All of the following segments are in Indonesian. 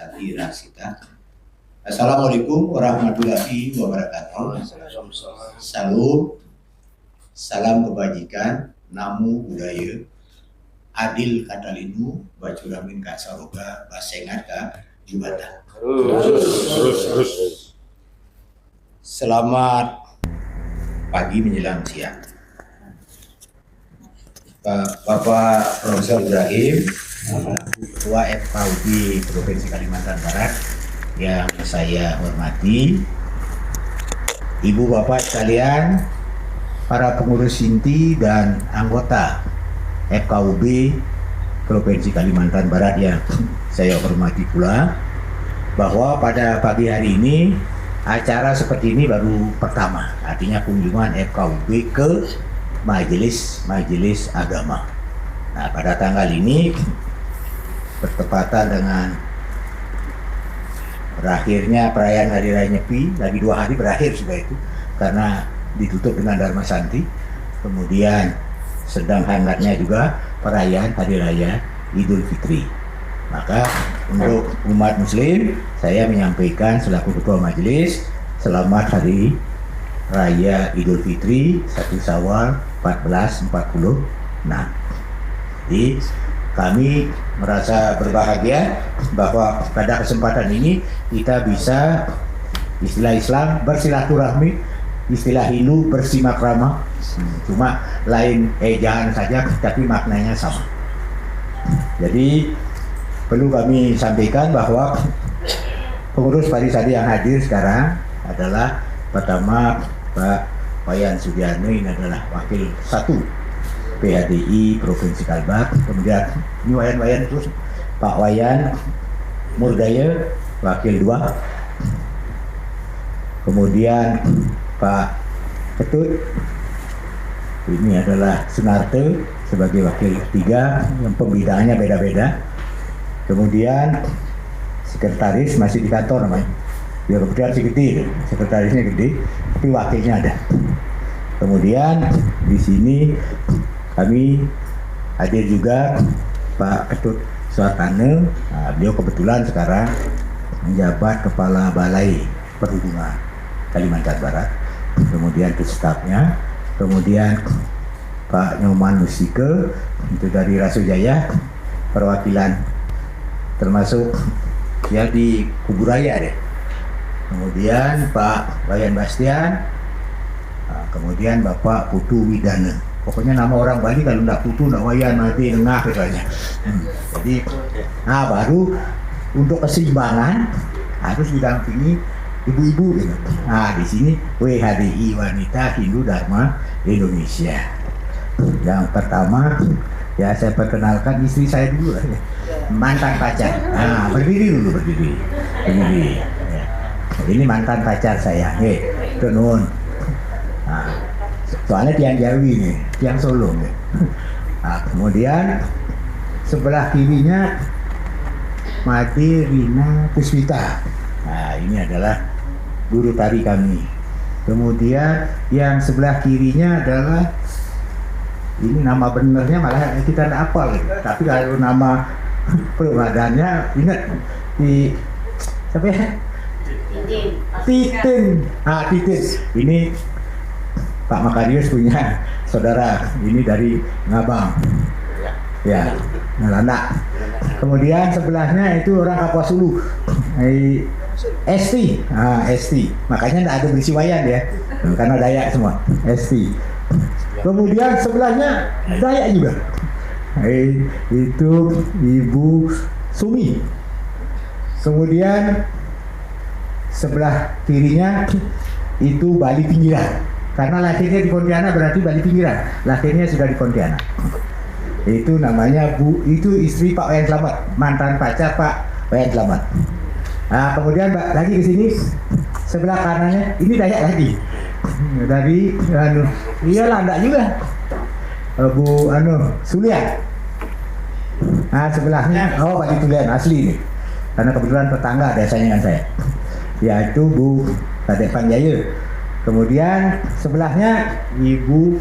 Sati Rasita. Assalamualaikum warahmatullahi wabarakatuh. Salam kebajikan, namu budaya, adil katalinu, bacuramin ka saroga, basengat ka jubata. Selamat pagi menjelang siang. Bapak Profesor Ibrahim, Ketua FKUB Provinsi Kalimantan Barat yang saya hormati, Ibu Bapak sekalian, para pengurus inti dan anggota FKUB Provinsi Kalimantan Barat yang saya hormati pula, bahwa pada pagi hari ini acara seperti ini baru pertama, artinya kunjungan FKUB ke majelis agama. Nah, pada tanggal ini bertepatan dengan berakhirnya perayaan Hari Raya Nyepi, lagi 2 hari berakhir sudah itu, karena ditutup dengan Dharma Santi. Kemudian sedang hangatnya juga perayaan Hari Raya Idul Fitri. Maka untuk umat muslim, saya menyampaikan selaku ketua majelis, selamat Hari Raya Idul Fitri 1 Syawal 1446. Jadi kami merasa berbahagia bahwa pada kesempatan ini kita bisa, istilah Islam, bersilaturahmi, istilah Hindu bersimakrama, cuma lain ejaan saja tapi maknanya sama. Jadi perlu kami sampaikan bahwa pengurus Parisadi yang hadir sekarang adalah pertama Pak Wayan Sugiarno, ini adalah wakil 1 PHDI Provinsi Kalbar. Kemudian ini Wayan terus Pak Wayan Murdaya wakil 2. Kemudian Pak Ketut, ini adalah Sunarte sebagai wakil 3 yang pembidaannya beda-beda. Kemudian sekretaris masih di kantor namanya. Ya kemudian si gede, sekretarisnya gede, tapi wakilnya ada. Kemudian di sini kami hadir juga Pak Ketut Suartane. Nah, beliau kebetulan sekarang menjabat Kepala Balai Perhubungan Kalimantan Barat. Kemudian itu stafnya. Kemudian Pak Nyoman Musike itu dari Rasujaya, perwakilan termasuk ya di Kuburaya deh. Kemudian Pak Wayan Bastian, kemudian Bapak Putu Widana. Pokoknya nama orang Bali kalau enggak Putu, enggak Wayan, mati tengah katanya. Jadi, baru untuk keseimbangan harus didampingi ibu-ibu. Gitu. Nah, di sini WHDI Wanita Hindu Dharma Indonesia. Yang pertama, ya saya perkenalkan istri saya dulu ya. Mantan pacar. Berdiri dulu, berdiri. Ya. Ini mantan pacar saya, tenun. Soalnya tiang Jawi nih, tiang Solo nih. Kemudian sebelah kirinya Mati Rina Puspita. Ini adalah guru tari kami. Kemudian yang sebelah kirinya adalah, ini nama benernya malah kita tidak hafal, tapi kalau nama permadanya ingat di siapa ya? Titin. Titin. Ini Pak Makarius punya saudara, ini dari Ngabang. Ya, Nalanda. Kemudian sebelahnya itu orang Kapuasulu. Esti. Esti. Makanya tidak ada berisi Wayan ya. Karena Dayak semua. Esti. Kemudian sebelahnya Dayak juga. Itu Ibu Sumi. Kemudian sebelah kirinya itu Bali Pinggiran. Karena lahirnya di Pontianak berarti Bali Pinggiran. Lahirnya sudah di Pontianak. Itu namanya itu istri Pak Wayan Slamet, mantan pacar Pak Wayan Slamet. Kemudian lagi ke sini sebelah kanannya ini Dayak lagi. Dari iyalah enggak juga. Bu Sulian. Sebelahnya Pak Tulian asli nih. Karena kebetulan tetangga desanya dengan saya. Yaitu Bu Kadek Panjaya. Kemudian sebelahnya Ibu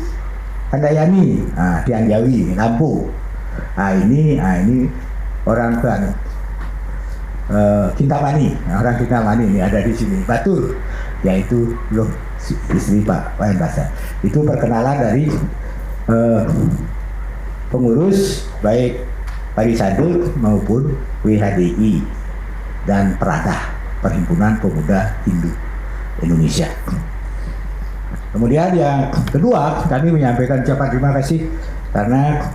Handayani, Tiang Jawi, Lampung. Ini orang Kintamani, orang Kintamani ini ada di sini, Batur, yaitu loh istri Pak Wayan Basa. Itu perkenalan dari pengurus baik Parisade maupun WHDI dan Perada, Perhimpunan Pemuda Hindu Indonesia. Kemudian yang kedua, kami menyampaikan ucapan terima kasih karena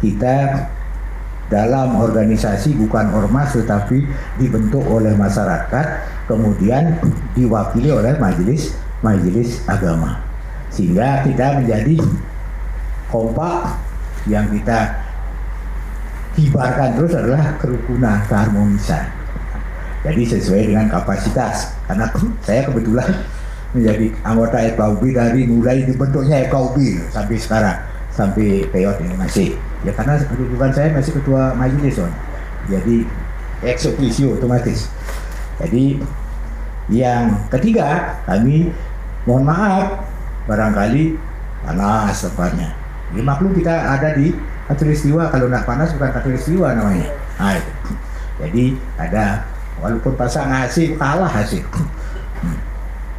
kita dalam organisasi bukan ormas tetapi dibentuk oleh masyarakat, kemudian diwakili oleh majelis agama, sehingga kita menjadi kompak. Yang kita kibarkan terus adalah kerukunan, keharmonisan. Jadi sesuai dengan kapasitas, karena saya kebetulan menjadi anggota FKUB dari mulai dibentuknya FKUB sampai sekarang, sampai periode ini masih. Ya karena kedudukan saya masih ketua majelis, jadi ex officio otomatis. Jadi yang ketiga, kami mohon maaf barangkali panas tempatnya. Ya maklum kita ada di Katulistiwa, kalau nak panas bukan Katulistiwa namanya. Nah, itu. Jadi ada, walaupun pasang AC kalah hasil.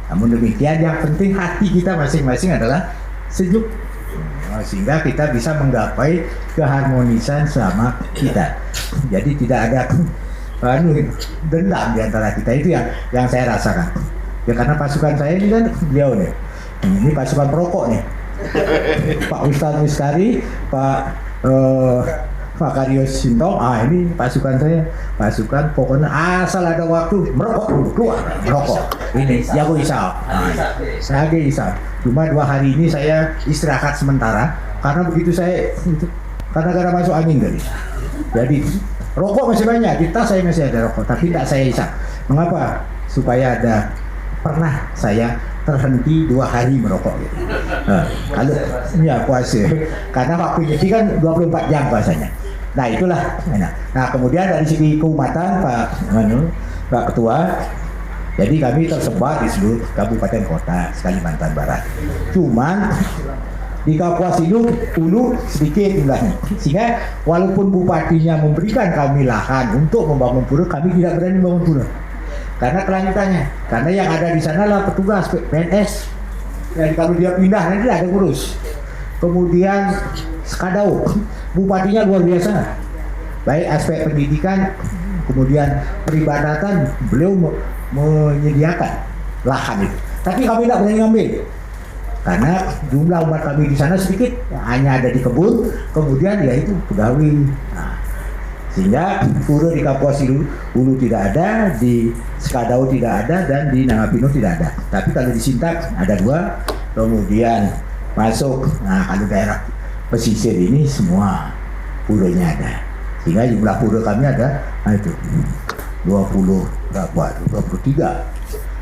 Namun demikian yang penting hati kita masing-masing adalah sejuk. Sehingga kita bisa menggapai keharmonisan sama kita. Jadi tidak ada dendam di antara kita. Itu yang saya rasakan. Ya karena pasukan saya ini kan beliau nih. Ini pasukan perokok nih. Pak Ustadz Miskari, Pak Karios Sintong, ini pasukan saya, pasukan pokoknya asal ada waktu merokok dulu, keluar merokok. Ini jago isal, saya isal. Cuma 2 hari ini saya istirahat sementara karena begitu saya karena masuk angin tadi. Jadi rokok masih banyak, di tas saya masih ada rokok, tapi tidak saya isap. Mengapa? Supaya ada, pernah saya terhenti 2 hari merokok gitu. Kalau ya puasa, karena waktunya sih kan 24 jam puasanya. Nah itulah. Nah kemudian dari segi keumatan Pak Ketua, jadi kami tersebar di seluruh kabupaten kota Kalimantan Barat. Cuman di Kapuas Hulu sedikit jumlahnya, sehingga walaupun bupatinya memberikan kami lahan untuk membangun pura, kami tidak berani membangun pura. Karena kelanjutannya, karena yang ada di sana lah petugas PNS. Dan kalau dia pindah nanti ada ngurus. Kemudian Sekadau, bupatinya luar biasa. Baik aspek pendidikan, kemudian peribadatan, beliau menyediakan lahan itu. Tapi kami tidak berani ngambil. Karena jumlah umat kami di sana sedikit, hanya ada di kebun, kemudian ya itu pegawai. Nah, sehingga pura di Kapuas Hulu tidak ada, di Sekadau tidak ada, dan di Nangapino tidak ada. Tapi kalau di Sintak ada 2, kemudian masuk. Nah kalau daerah pesisir ini semua puranya ada, sehingga jumlah pura kami ada, nah itu 23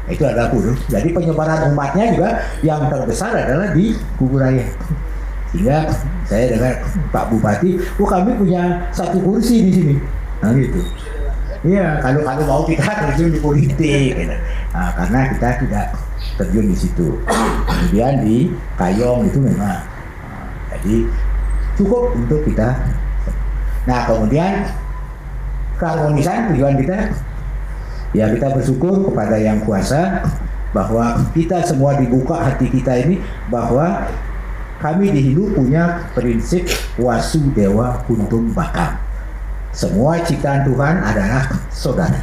itu adalah pura. Jadi penyebaran umatnya juga yang terbesar adalah di Kuburaya. Sehingga saya dengar Pak Bupati, kami punya 1 kursi di sini. Nah gitu. Iya, kalau mau kita terjun di politik, gitu. Nah, karena kita tidak terjun di situ. Kemudian di Kayong itu memang, jadi cukup untuk kita. Nah kemudian keharmonisan tujuan kita, ya kita bersyukur kepada Yang Kuasa bahwa kita semua dibuka hati kita ini, bahwa kami di Hindu punya prinsip Wasudewa Kuntum Bakam. Semua ciptaan Tuhan adalah saudara.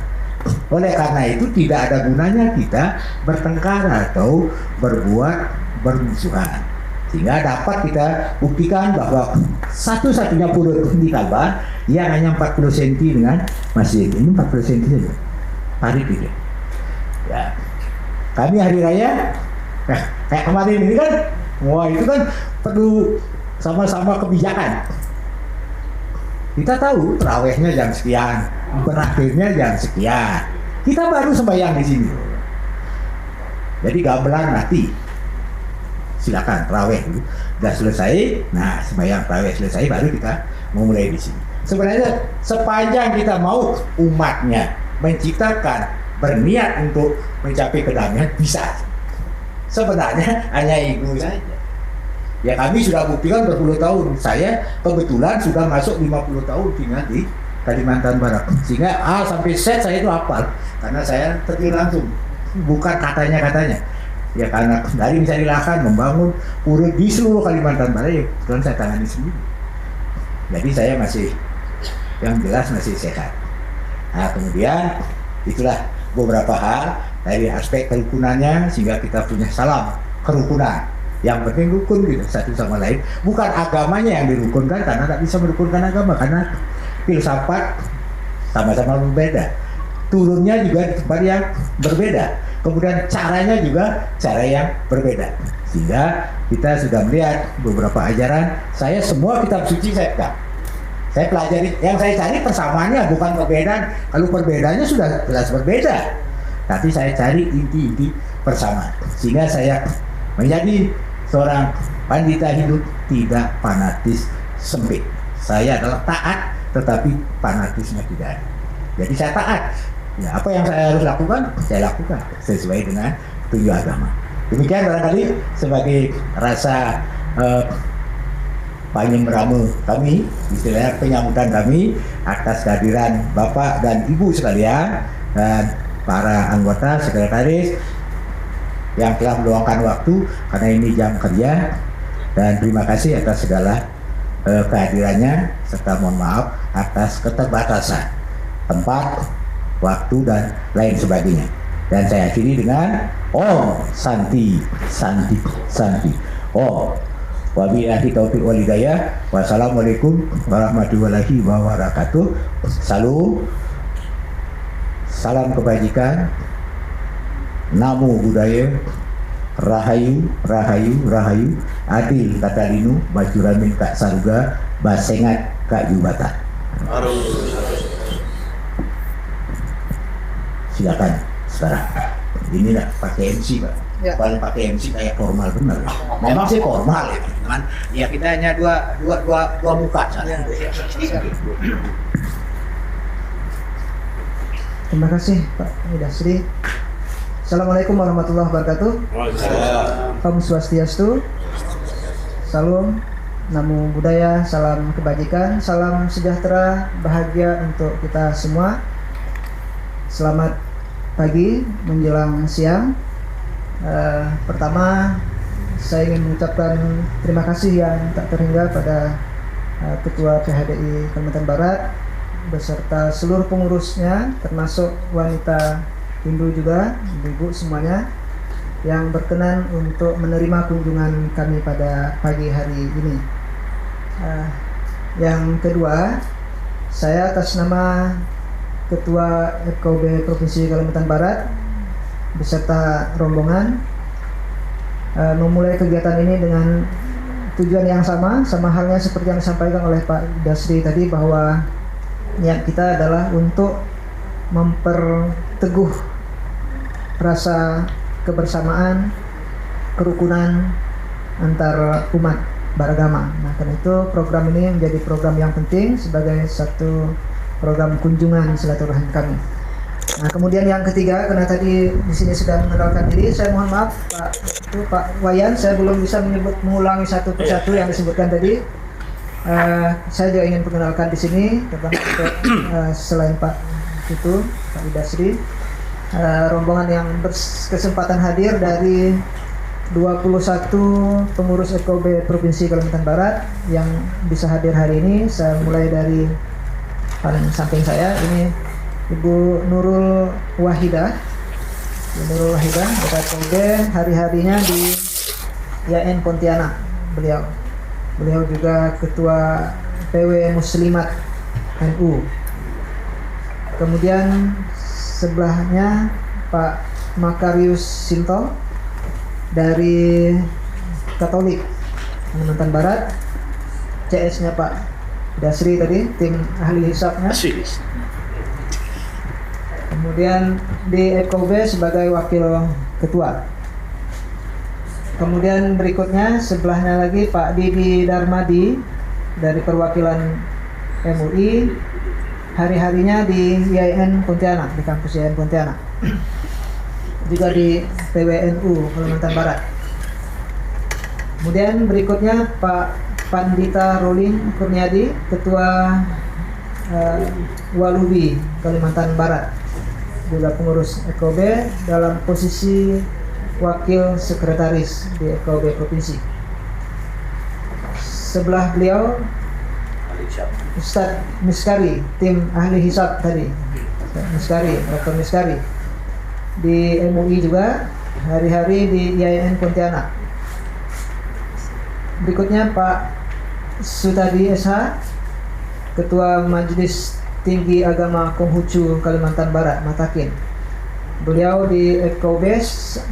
Oleh karena itu tidak ada gunanya kita bertengkar atau berbuat bermusuhan. Sehingga dapat kita buktikan bahwa satu-satunya pura di Kalbar yang hanya 40 cm dengan masjid. Ini 40 cm saja. Parit gitu. Ya. Kami hari raya, kayak kemarin ini kan, wah itu kan perlu sama-sama kebijakan. Kita tahu terawihnya jam sekian, berakhirnya jam sekian. Kita baru sembahyang di sini. Jadi gamelan mati. Silakan terawih dulu. Sudah selesai, nah sembahyang terawih selesai baru kita memulai di sini. Sebenarnya sepanjang kita mau umatnya menciptakan, berniat untuk mencapai kedamaian, bisa. Sebenarnya hanya itu saja. Ya kami sudah buktikan berpuluh tahun. Saya kebetulan sudah masuk 50 tahun tinggal di Kalimantan Barat. Sehingga A sampai Z saya itu hafal karena saya terjun langsung, bukan katanya. Ya karena dari mencari lahan, membangun pura di seluruh Kalimantan Barat, ya kebetulan saya tangani sendiri. Jadi saya masih, yang jelas masih sehat. Nah kemudian itulah beberapa hal dari aspek kerukunannya sehingga kita punya salam kerukunan. Yang penting rukun gitu satu sama lain. Bukan agamanya yang dirukunkan karena tak bisa merukunkan agama karena filsafat sama-sama berbeda. Turunnya juga di tempat yang berbeda. Kemudian caranya juga cara yang berbeda. Sehingga kita sudah melihat beberapa ajaran. Saya semua kitab suci saya pegang. Saya pelajari, yang saya cari persamaannya bukan perbedaan. Kalau perbedaannya sudah jelas berbeda. Tapi saya cari inti-inti persamaan. Sehingga saya menjadi seorang pandita hidup tidak fanatis sempit. Saya adalah taat tetapi fanatisme tidak ada. Jadi saya taat. Ya, apa yang saya harus lakukan, saya lakukan sesuai dengan petunjuk agama. Demikian barangkali sebagai rasa panyemramu kami, istilahnya penyambutan kami atas kehadiran Bapak dan Ibu sekalian dan para anggota sekretaris yang telah meluangkan waktu karena ini jam kerja, dan terima kasih atas segala kehadirannya serta mohon maaf atas keterbatasan tempat, waktu dan lain sebagainya. Dan saya akhiri dengan Om Santi Santi Santi. Om wabillahi taufiq wal hidayah. Wassalamualaikum warahmatullahi wabarakatuh. Salam kebajikan, namo budaya, rahayu rahayu rahayu, adil katalinu, bajuramin kak saruga, basengat kak jubatan. Silakan sekarang. Ini lah pakai MC Pak. Ya. Paling pakai MC kayak formal benar. Memang sih formal ya teman. Ya kita hanya dua muka saja. Ya. Terima kasih Pak Dasri. Assalamualaikum warahmatullahi wabarakatuh. Om Swastiastu. Salam, namo buddhaya, salam kebajikan, salam sejahtera, bahagia untuk kita semua. Selamat pagi menjelang siang. Pertama saya ingin mengucapkan terima kasih yang tak terhingga pada Ketua PHDI Kalimantan Barat beserta seluruh pengurusnya, termasuk wanita Hindu juga, ibu-ibu semuanya yang berkenan untuk menerima kunjungan kami pada pagi hari ini. Yang kedua, saya atas nama Ketua FKUB Provinsi Kalimantan Barat beserta rombongan memulai kegiatan ini dengan tujuan yang sama halnya seperti yang disampaikan oleh Pak Dasri tadi, bahwa niat kita adalah untuk memperteguh rasa kebersamaan, kerukunan antar umat beragama. Nah, karena itu program ini menjadi program yang penting sebagai satu program kunjungan silaturahmi kami. Nah, kemudian yang ketiga, karena tadi di sini sudah mengenalkan diri, saya mohon maaf Pak Wayan, saya belum bisa mengulangi satu persatu yang disebutkan tadi. Saya juga ingin perkenalkan di sini, terutama untuk selain Pak Dasri, rombongan yang berkesempatan hadir dari 21 pengurus FKUB Provinsi Kalimantan Barat yang bisa hadir hari ini. Saya mulai dari paling samping saya, ini Ibu Nurul Wahidah. Ibu Nurul Wahidah, Bapak FKUB, hari-harinya di IAIN Pontianak beliau. Beliau juga Ketua PW Muslimat NU. Kemudian sebelahnya Pak Makarius Sinto dari Katolik Kalimantan Barat. CS-nya Pak Dasri tadi, tim ahli hisabnya. Kemudian di FKUB sebagai wakil ketua. Kemudian berikutnya sebelahnya lagi Pak Didi Darmadi dari perwakilan MUI, hari-harinya di IAIN Pontianak, di kampus IAIN Pontianak, juga di PWNU Kalimantan Barat. Kemudian berikutnya Pak Pandita Rolling Kurniadi, Ketua Walubi, Kalimantan Barat, juga pengurus FKUB dalam posisi wakil sekretaris di FKUB Provinsi. Sebelah beliau Ustadz Miskari, tim ahli hisab tadi, Miskari, Dr. Miskari di MUI juga, hari-hari di IAIN Pontianak. Berikutnya Pak Sutadi SH, Ketua Majelis Tinggi Agama Konghucu Kalimantan Barat, Matakin. Beliau di FKUB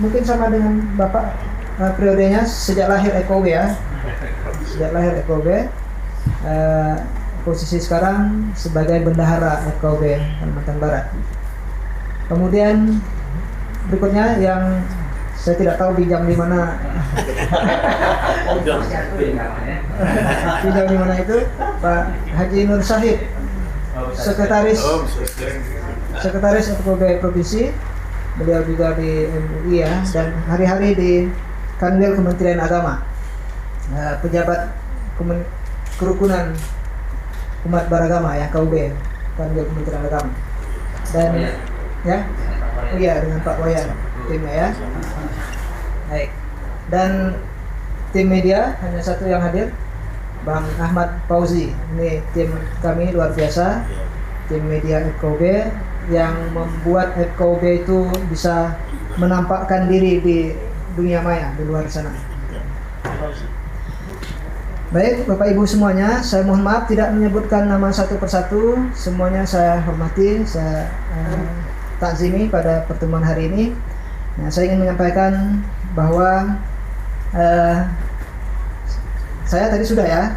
mungkin sama dengan Bapak, periodenya sejak lahir FKUB ya, sejak lahir FKUB. Posisi sekarang sebagai bendahara FKUB Kalimantan Barat. Kemudian berikutnya yang saya tidak tahu di jam di mana di jam di mana itu, Pak Haji Nur Syahid, sekretaris FKUB Provinsi. Beliau juga di MUI ya, dan hari-hari di Kanwil Kementerian Agama, pejabat kerukunan umat beragama ya, KUB, Kanwil Kementerian Agama. Dan ya, iya dengan Pak Wayan timnya ya. Baik. Dan tim media hanya satu yang hadir, Bang Ahmad Fauzi. Ini tim kami luar biasa, tim media FKUB yang membuat FKUB itu bisa menampakkan diri di dunia maya, di luar sana. Baik, Bapak Ibu semuanya, saya mohon maaf tidak menyebutkan nama satu persatu. Semuanya saya hormati, saya takzimi pada pertemuan hari ini. Nah, saya ingin menyampaikan bahwa saya tadi sudah ya,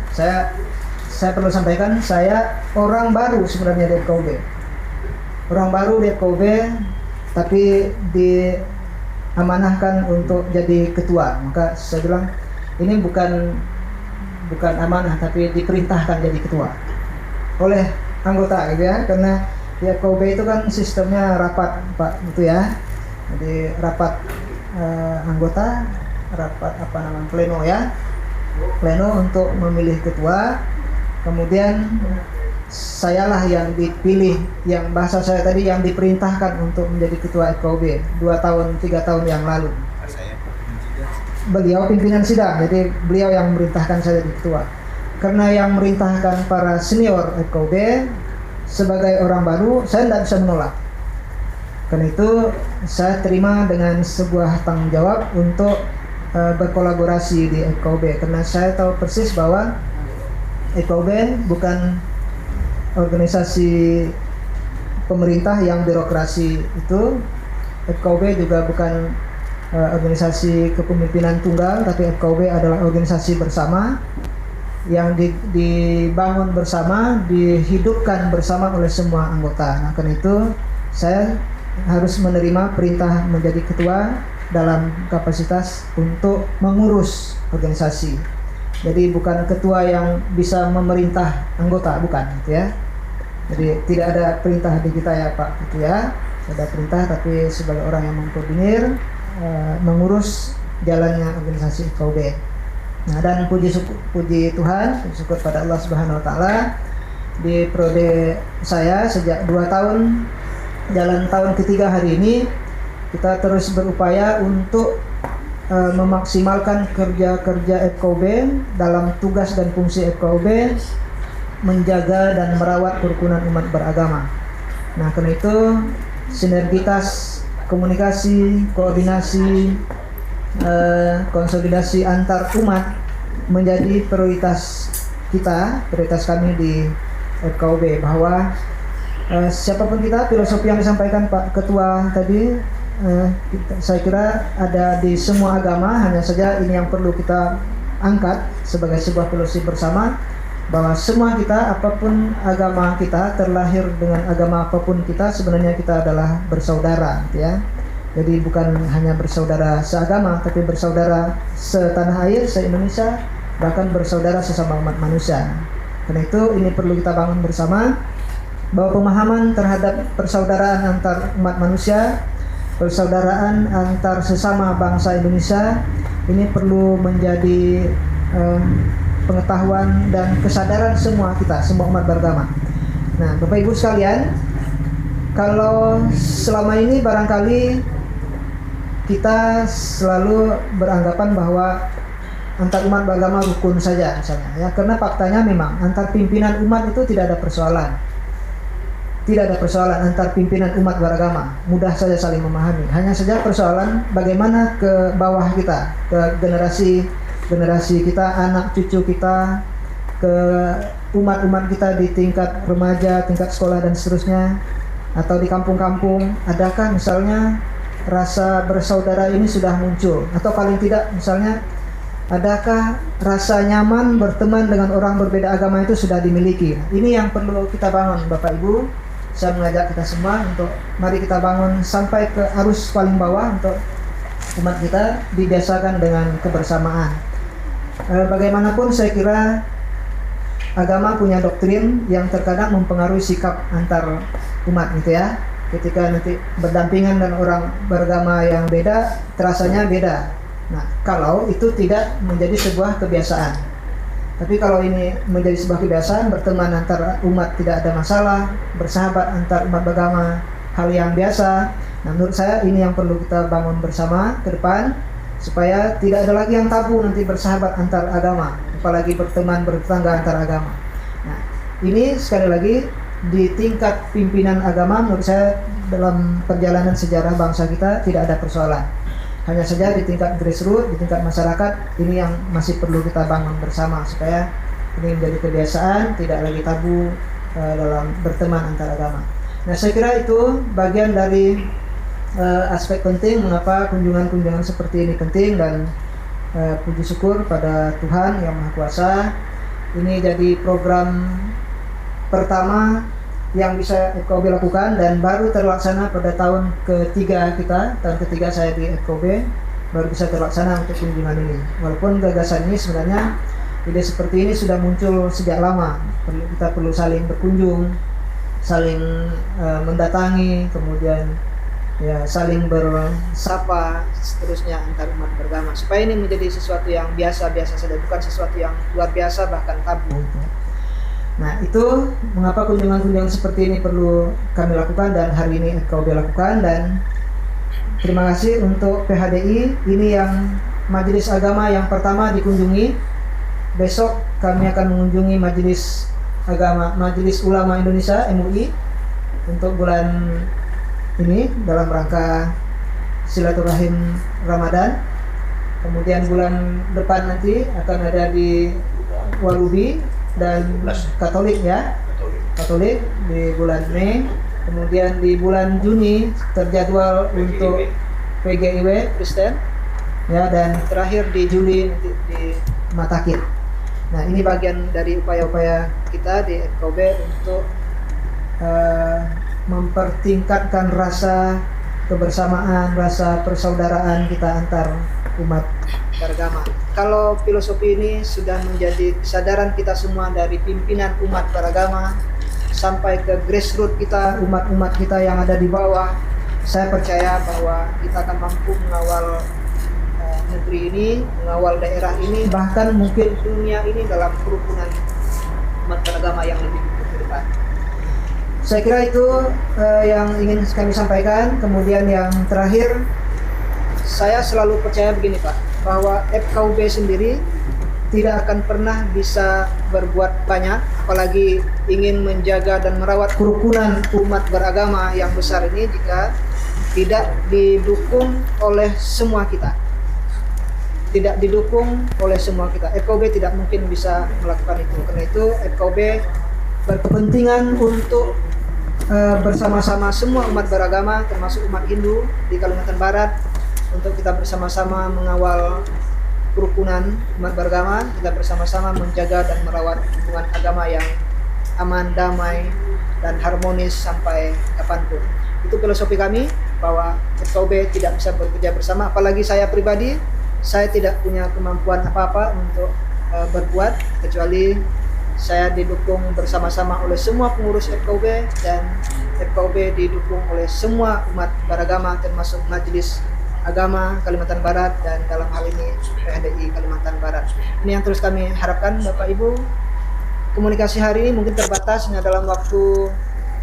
saya perlu sampaikan, saya orang baru sebenarnya di FKUB. Orang baru di FKUB, tapi diamanahkan untuk jadi ketua. Maka saya bilang ini bukan amanah, tapi diperintahkan jadi ketua oleh anggota gitu ya, karena di FKUB itu kan sistemnya rapat Pak gitu ya. Jadi rapat anggota, rapat pleno ya, pleno untuk memilih ketua. Kemudian sayalah yang dipilih, yang bahasa saya tadi yang diperintahkan untuk menjadi ketua FKUB 3 tahun yang lalu. Beliau pimpinan sidang, jadi beliau yang memerintahkan saya jadi ketua. Karena yang memerintahkan para senior FKUB, sebagai orang baru saya tidak bisa menolak. Karena itu saya terima dengan sebuah tanggung jawab untuk berkolaborasi di FKUB. Karena saya tahu persis bahwa FKUB bukan organisasi pemerintah yang birokrasi itu. FKUB juga bukan organisasi kepemimpinan tunggal, tapi FKUB adalah organisasi bersama yang dibangun bersama, dihidupkan bersama oleh semua anggota. Nah, karena itu saya harus menerima perintah menjadi ketua dalam kapasitas untuk mengurus organisasi. Jadi bukan ketua yang bisa memerintah anggota, bukan gitu ya. Jadi tidak ada perintah di kita ya Pak gitu ya. Ada perintah, tapi sebagai orang yang mengkoordinir, mengurus jalannya organisasi FKUB. Nah, dan puji Tuhan, syukur pada Allah Subhanahu wa taala, di periode saya sejak 2 tahun, jalan tahun ketiga hari ini, kita terus berupaya untuk memaksimalkan kerja-kerja FKUB dalam tugas dan fungsi FKUB menjaga dan merawat kerukunan umat beragama. Nah, karena itu sinergitas komunikasi, koordinasi, konsolidasi antar umat menjadi prioritas kita, prioritas kami di FKUB, bahwa siapapun kita, filosofi yang disampaikan Pak Ketua tadi, saya kira ada di semua agama. Hanya saja ini yang perlu kita angkat sebagai sebuah filosofi bersama, bahwa semua kita, apapun agama kita, terlahir dengan agama apapun kita, sebenarnya kita adalah bersaudara gitu ya. Jadi bukan hanya bersaudara seagama, tapi bersaudara setanah air, se-Indonesia, bahkan bersaudara sesama umat manusia. Karena itu ini perlu kita bangun bersama, bahwa pemahaman terhadap persaudaraan antar umat manusia, persaudaraan antar sesama bangsa Indonesia, ini perlu menjadi pengetahuan dan kesadaran semua kita, semua umat beragama. Nah, Bapak Ibu sekalian, kalau selama ini barangkali kita selalu beranggapan bahwa antar umat beragama rukun saja misalnya ya, karena faktanya memang antar pimpinan umat itu tidak ada persoalan. Tidak ada persoalan antar pimpinan umat beragama, mudah saja saling memahami. Hanya saja persoalan bagaimana ke bawah kita, ke generasi kita, anak cucu kita, ke umat-umat kita di tingkat remaja, tingkat sekolah dan seterusnya, atau di kampung-kampung. Adakah misalnya rasa bersaudara ini sudah muncul, atau paling tidak misalnya adakah rasa nyaman berteman dengan orang berbeda agama itu sudah dimiliki. Ini yang perlu kita bangun, Bapak Ibu. Saya mengajak kita semua untuk mari kita bangun sampai ke arus paling bawah untuk umat kita dibiasakan dengan kebersamaan. Bagaimanapun saya kira agama punya doktrin yang terkadang mempengaruhi sikap antar umat gitu ya. Ketika nanti berdampingan dengan orang beragama yang beda, terasanya beda. Nah, kalau itu tidak menjadi sebuah kebiasaan. Tapi kalau ini menjadi sebuah kebiasaan, berteman antar umat tidak ada masalah, bersahabat antar umat beragama hal yang biasa. Nah, menurut saya ini yang perlu kita bangun bersama ke depan, supaya tidak ada lagi yang tabu nanti bersahabat antar agama, apalagi berteman bertetangga antar agama. Nah, ini sekali lagi di tingkat pimpinan agama menurut saya dalam perjalanan sejarah bangsa kita tidak ada persoalan. Hanya saja di tingkat grassroots, di tingkat masyarakat, ini yang masih perlu kita bangun bersama supaya ini menjadi kebiasaan, tidak lagi tabu dalam berteman antar agama. Nah, saya kira itu bagian dari aspek penting mengapa kunjungan-kunjungan seperti ini penting, dan puji syukur pada Tuhan Yang Maha Kuasa. Ini jadi program pertama yang bisa FKUB lakukan dan baru terlaksana pada tahun ketiga kita. Tahun ketiga saya di FKUB baru bisa terlaksana untuk kunjungan ini. Walaupun gagasan ini sebenarnya ide seperti ini sudah muncul sejak lama. Kita perlu saling berkunjung, saling mendatangi, kemudian ya saling bersapa seterusnya antar umat beragama, supaya ini menjadi sesuatu yang biasa-biasa saja, bukan sesuatu yang luar biasa bahkan tabu. Nah, itu mengapa kunjungan-kunjungan seperti ini perlu kami lakukan dan hari ini FKUB lakukan. Dan terima kasih untuk PHDI, ini yang majelis agama yang pertama dikunjungi. Besok kami akan mengunjungi Majelis Ulama Indonesia MUI untuk bulan ini dalam rangka silaturahim Ramadan. Kemudian bulan depan nanti akan ada di Walubi dan Katolik ya, Katolik di bulan Mei. Kemudian di bulan Juni terjadwal untuk PGIW Kristen ya, dan terakhir di Juli nanti di Matakir. Nah, ini bagian dari upaya-upaya kita di FKUB untuk mempertingkatkan rasa kebersamaan, rasa persaudaraan kita antar umat beragama. Kalau filosofi ini sudah menjadi kesadaran kita semua dari pimpinan umat beragama sampai ke grassroots kita, umat-umat kita yang ada di bawah, saya percaya bahwa kita akan mampu mengawal negeri ini, mengawal daerah ini, bahkan mungkin dunia ini dalam kerukunan umat beragama yang lebih ke depan. Saya kira itu yang ingin kami sampaikan. Kemudian yang terakhir, saya selalu percaya begini Pak, bahwa FKUB sendiri tidak akan pernah bisa berbuat banyak, apalagi ingin menjaga dan merawat kerukunan umat beragama yang besar ini jika tidak didukung oleh semua kita. Tidak didukung oleh semua kita. FKUB tidak mungkin bisa melakukan itu. Karena itu FKUB berkepentingan untuk bersama-sama semua umat beragama, termasuk umat Hindu di Kalimantan Barat, untuk kita bersama-sama mengawal kerukunan umat beragama, kita bersama-sama menjaga dan merawat hubungan agama yang aman, damai, dan harmonis sampai kapanpun. Itu filosofi kami, bahwa FKUB tidak bisa bekerja bersama, apalagi saya pribadi, saya tidak punya kemampuan apa-apa untuk berbuat, kecuali saya didukung bersama-sama oleh semua pengurus FKUB, dan FKUB didukung oleh semua umat beragama, termasuk Majelis Agama Kalimantan Barat, dan dalam hal ini PHDI Kalimantan Barat. Ini yang terus kami harapkan Bapak Ibu, komunikasi hari ini mungkin terbatas hanya dalam waktu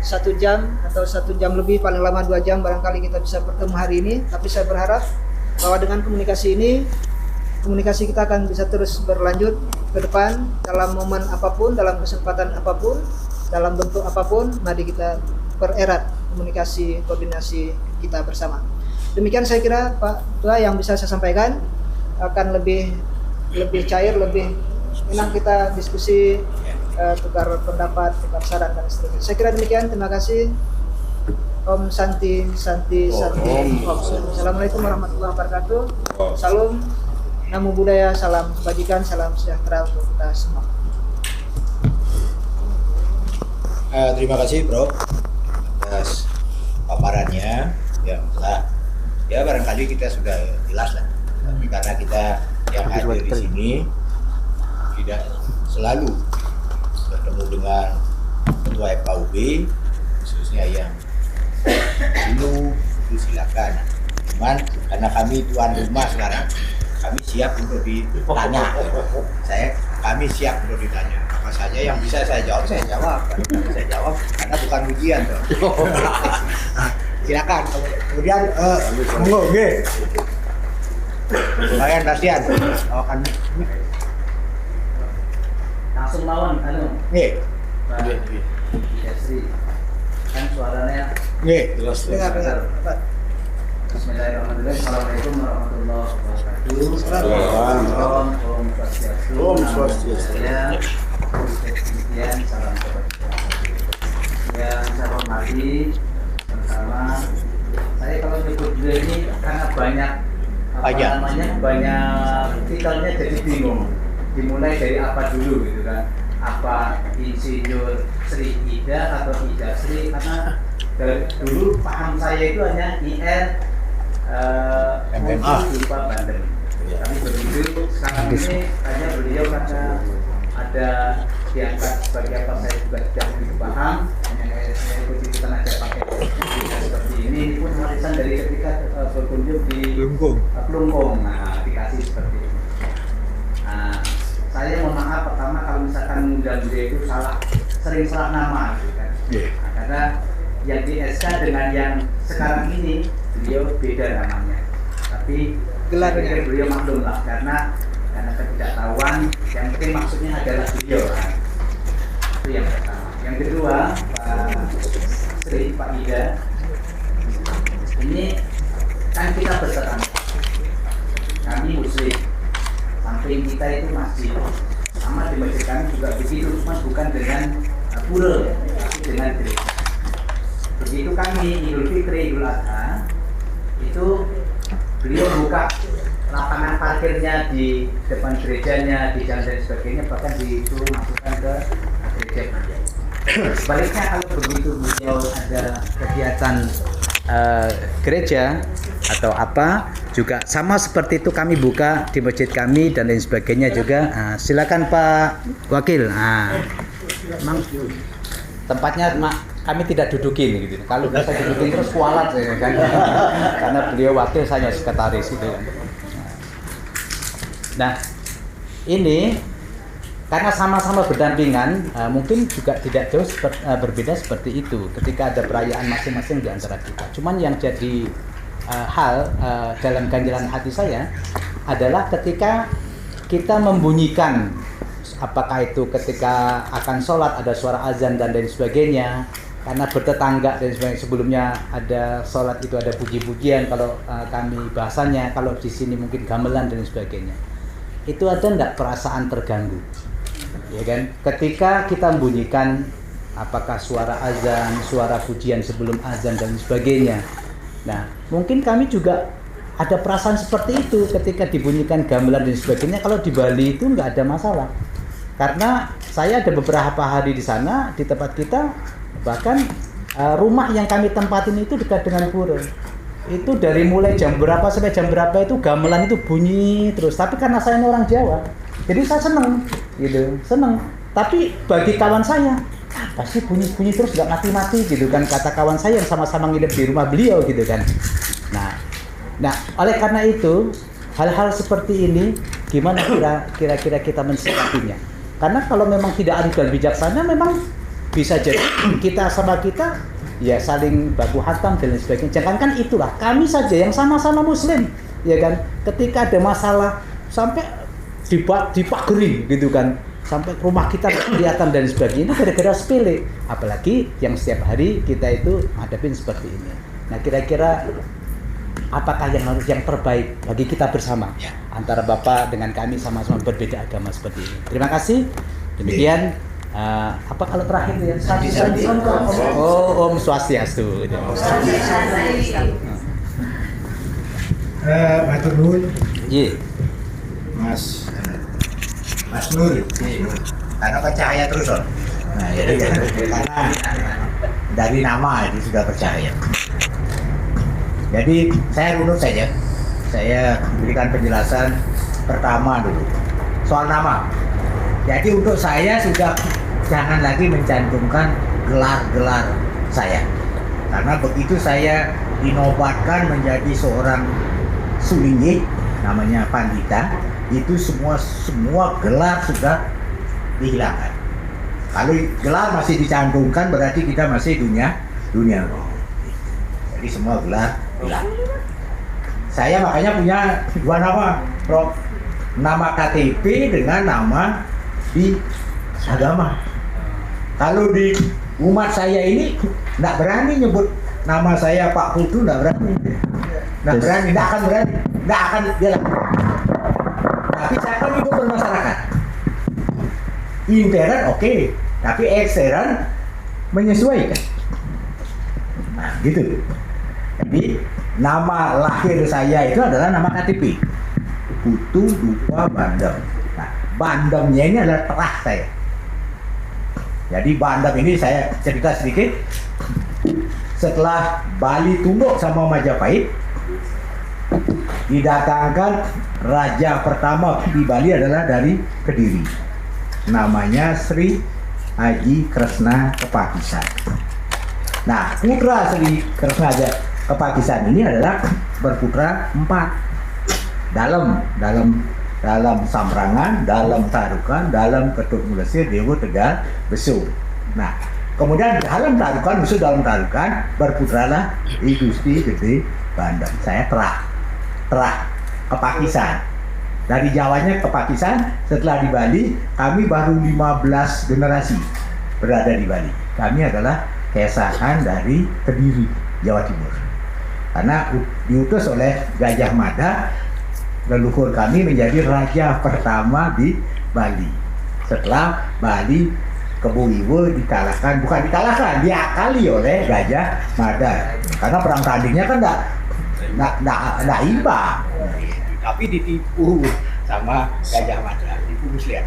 1 jam atau 1 jam lebih, paling lama 2 jam barangkali kita bisa bertemu hari ini. Tapi saya berharap bahwa dengan komunikasi ini, komunikasi kita akan bisa terus berlanjut ke depan dalam momen apapun, dalam kesempatan apapun, dalam bentuk apapun. Mari kita pererat komunikasi, koordinasi kita bersama. Demikian saya kira Pak Tua yang bisa saya sampaikan. Akan lebih cair, lebih enak kita diskusi, tukar pendapat, tukar saran dan seterusnya. Saya kira demikian. Terima kasih. Om Santi. Om. Assalamualaikum warahmatullahi wabarakatuh. Salam Namo Buddhaya, salam kebajikan, salam sejahtera untuk kita semua. Terima kasih Prof atas paparannya yang telah ya barangkali kita sudah jelas lah. Tapi karena kita yang hadir di sini tidak selalu bertemu dengan Ketua FKUB, khususnya yang dulu itu silakan. Cuman karena kami tuan rumah sekarang, kami siap untuk ditanya. Kami siap untuk ditanya. Apa saja yang bisa saya jawab, saya jawab. Kalau tidak saya jawab, karena bukan ujian toh. Silakan. Kemudian monggo nggih. Kalian Bastian, awakan langsung lawan nggih. Sri kan suaranya Nggih, Dengar. Bismillahirrahmanirrahim. Assalamualaikum warahmatullahi wabarakatuh. Waalaikumsalam. Om Swastiastu. Demikian salam kebajikan. Yang saya hormati pertama, saya kalau ikut beliau ini karena banyak titelnya jadi bingung. Dimulai dari apa dulu gitu kan? Apa Insinyur Sri Ida atau Ida Sri? Karena dari dulu paham saya itu hanya IR MMA lupa Banten. Tapi begitu sekarang ini hanya beliau karena ada diangkat sebagai apa saya juga tidak begitu paham. Hanya saya ikuti tenaga pakai seperti ini pun warisan dari ketika berkunjung di Plungkung. Nah, dikasih seperti ini. Nah, saya mohon maaf pertama kalau misalkan mudah beliau itu sering salah nama gitu kan. Nah, karena yang di SK dengan yang sekarang ini beliau beda namanya. Tapi gelarnya beliau maklum lah karena ketidaktahuan yang penting maksudnya adalah beliau kan. Itu yang pertama. Yang kedua, Pak Ida ini kan kita bertetangga. Kami Muslim. Samping kita itu masjid. Sama di masjid kami juga begitu, cuma bukan dengan pura, tapi dengan gereja. Begitu kami Idul Fitri, Idul Adha, itu beliau buka lapangan parkirnya di depan gerejanya, di jalan dan sebagainya, bahkan disuruh masukkan ke gereja. Sebaliknya kalau begitu beliau ada kegiatan gereja atau apa juga sama seperti itu kami buka di masjid kami dan lain sebagainya juga. Silakan Pak Wakil. Memang tempatnya kami tidak dudukin gitu. Kalau bisa dudukin terus kualat ya kan. Karena beliau wakil, saya sekretaris gitu kan. Nah, ini karena sama-sama berdampingan, mungkin juga tidak jauh berbeda seperti itu ketika ada perayaan masing-masing di antara kita. Cuman yang jadi hal dalam ganjalan hati saya adalah ketika kita membunyikan, apakah itu ketika akan sholat ada suara azan dan lain sebagainya, karena bertetangga dan sebagainya. Sebelumnya ada sholat itu ada puji-pujian kalau kami bahasanya, kalau di sini mungkin gamelan dan sebagainya. Itu ada enggak perasaan terganggu? Ya kan? Ketika kita membunyikan apakah suara azan, suara pujian sebelum azan dan sebagainya. Nah, mungkin kami juga ada perasaan seperti itu ketika dibunyikan gamelan dan sebagainya. Kalau di Bali itu enggak ada masalah. Karena saya ada beberapa hari di sana, di tempat kita, bahkan rumah yang kami tempatin itu dekat dengan pura. Itu dari mulai jam berapa sampai jam berapa itu gamelan itu bunyi terus. Tapi karena saya ini orang Jawa, jadi saya seneng gitu, seneng. Tapi bagi kawan saya, apa sih bunyi-bunyi terus nggak mati-mati gitu kan, kata kawan saya yang sama-sama nginep di rumah beliau gitu kan. Nah, oleh karena itu hal-hal seperti ini gimana kira-kira kita mensikapinya? Karena kalau memang tidak arif dan bijaksana, memang bisa jadi kita sama kita ya saling baku hantam dan lain sebagainya. Jangankan itulah, kami saja yang sama-sama muslim, ya kan, ketika ada masalah sampai dipageri gitu kan, sampai rumah kita kelihatan dan sebagainya, itu gara-gara sepele. Apalagi yang setiap hari kita itu hadapin seperti ini. Nah, kira-kira apakah yang terbaik bagi kita bersama antara Bapak dengan kami sama-sama berbeda agama seperti ini? Terima kasih. Demikian apa kalau terakhir ya? Om Swastiastu. Matur nuwun. Iya. Mas Nur. Karena percaya terus, Om. Nah, jadi karena dari nama itu sudah percaya. Jadi saya runut saja. Saya berikan penjelasan pertama dulu soal nama. Jadi untuk saya sudah jangan lagi mencantumkan gelar-gelar saya, karena begitu saya dinobatkan menjadi seorang sulinggi, namanya pandita, itu semua gelar sudah dihilangkan. Kalau gelar masih dicantumkan berarti kita masih dunia. Jadi semua gelar hilang. Saya makanya punya dua nama, Prof. Nama KTP dengan nama di agama. Kalau di umat saya ini nggak berani nyebut nama saya Pak Putu, nggak berani, nggak akan bilang. Tapi saya kan itu bermasyarakat. Intern oke, tapi ekstern menyesuaikan. Nah, gitu. Jadi nama lahir saya itu adalah nama KTP, Putu Dupa Bandem. Nah, Bandemnya ini adalah terah saya. Jadi Bandem ini saya cerita sedikit. Setelah Bali tunduk sama Majapahit, didatangkan raja pertama di Bali adalah dari Kediri. Namanya Sri Haji Kresna Kepakisan. Nah, putra Sri Kresna Kepakisan ini adalah berputra 4 dalam Sambrangan, dalam Tarukan, dalam Ketut Mulesir, Dewa Tegal, Besu. Nah, kemudian dalam Tarukan, Besu dalam Tarukan, berputralah I Gusti Gede Bandem. Saya terah Kepakisan. Dari Jawanya Kepakisan, setelah di Bali, kami baru 15 generasi berada di Bali. Kami adalah kesahan dari Kediri, Jawa Timur. Karena diutus oleh Gajah Mada, leluhur kami menjadi raja pertama di Bali. Setelah Bali, Keboiwo bukan dikalahkan, diakali oleh Gajah Mada. Karena perang tandingnya kan nggak imbang, tapi ditipu sama Gajah Mada, ditipu Muslim.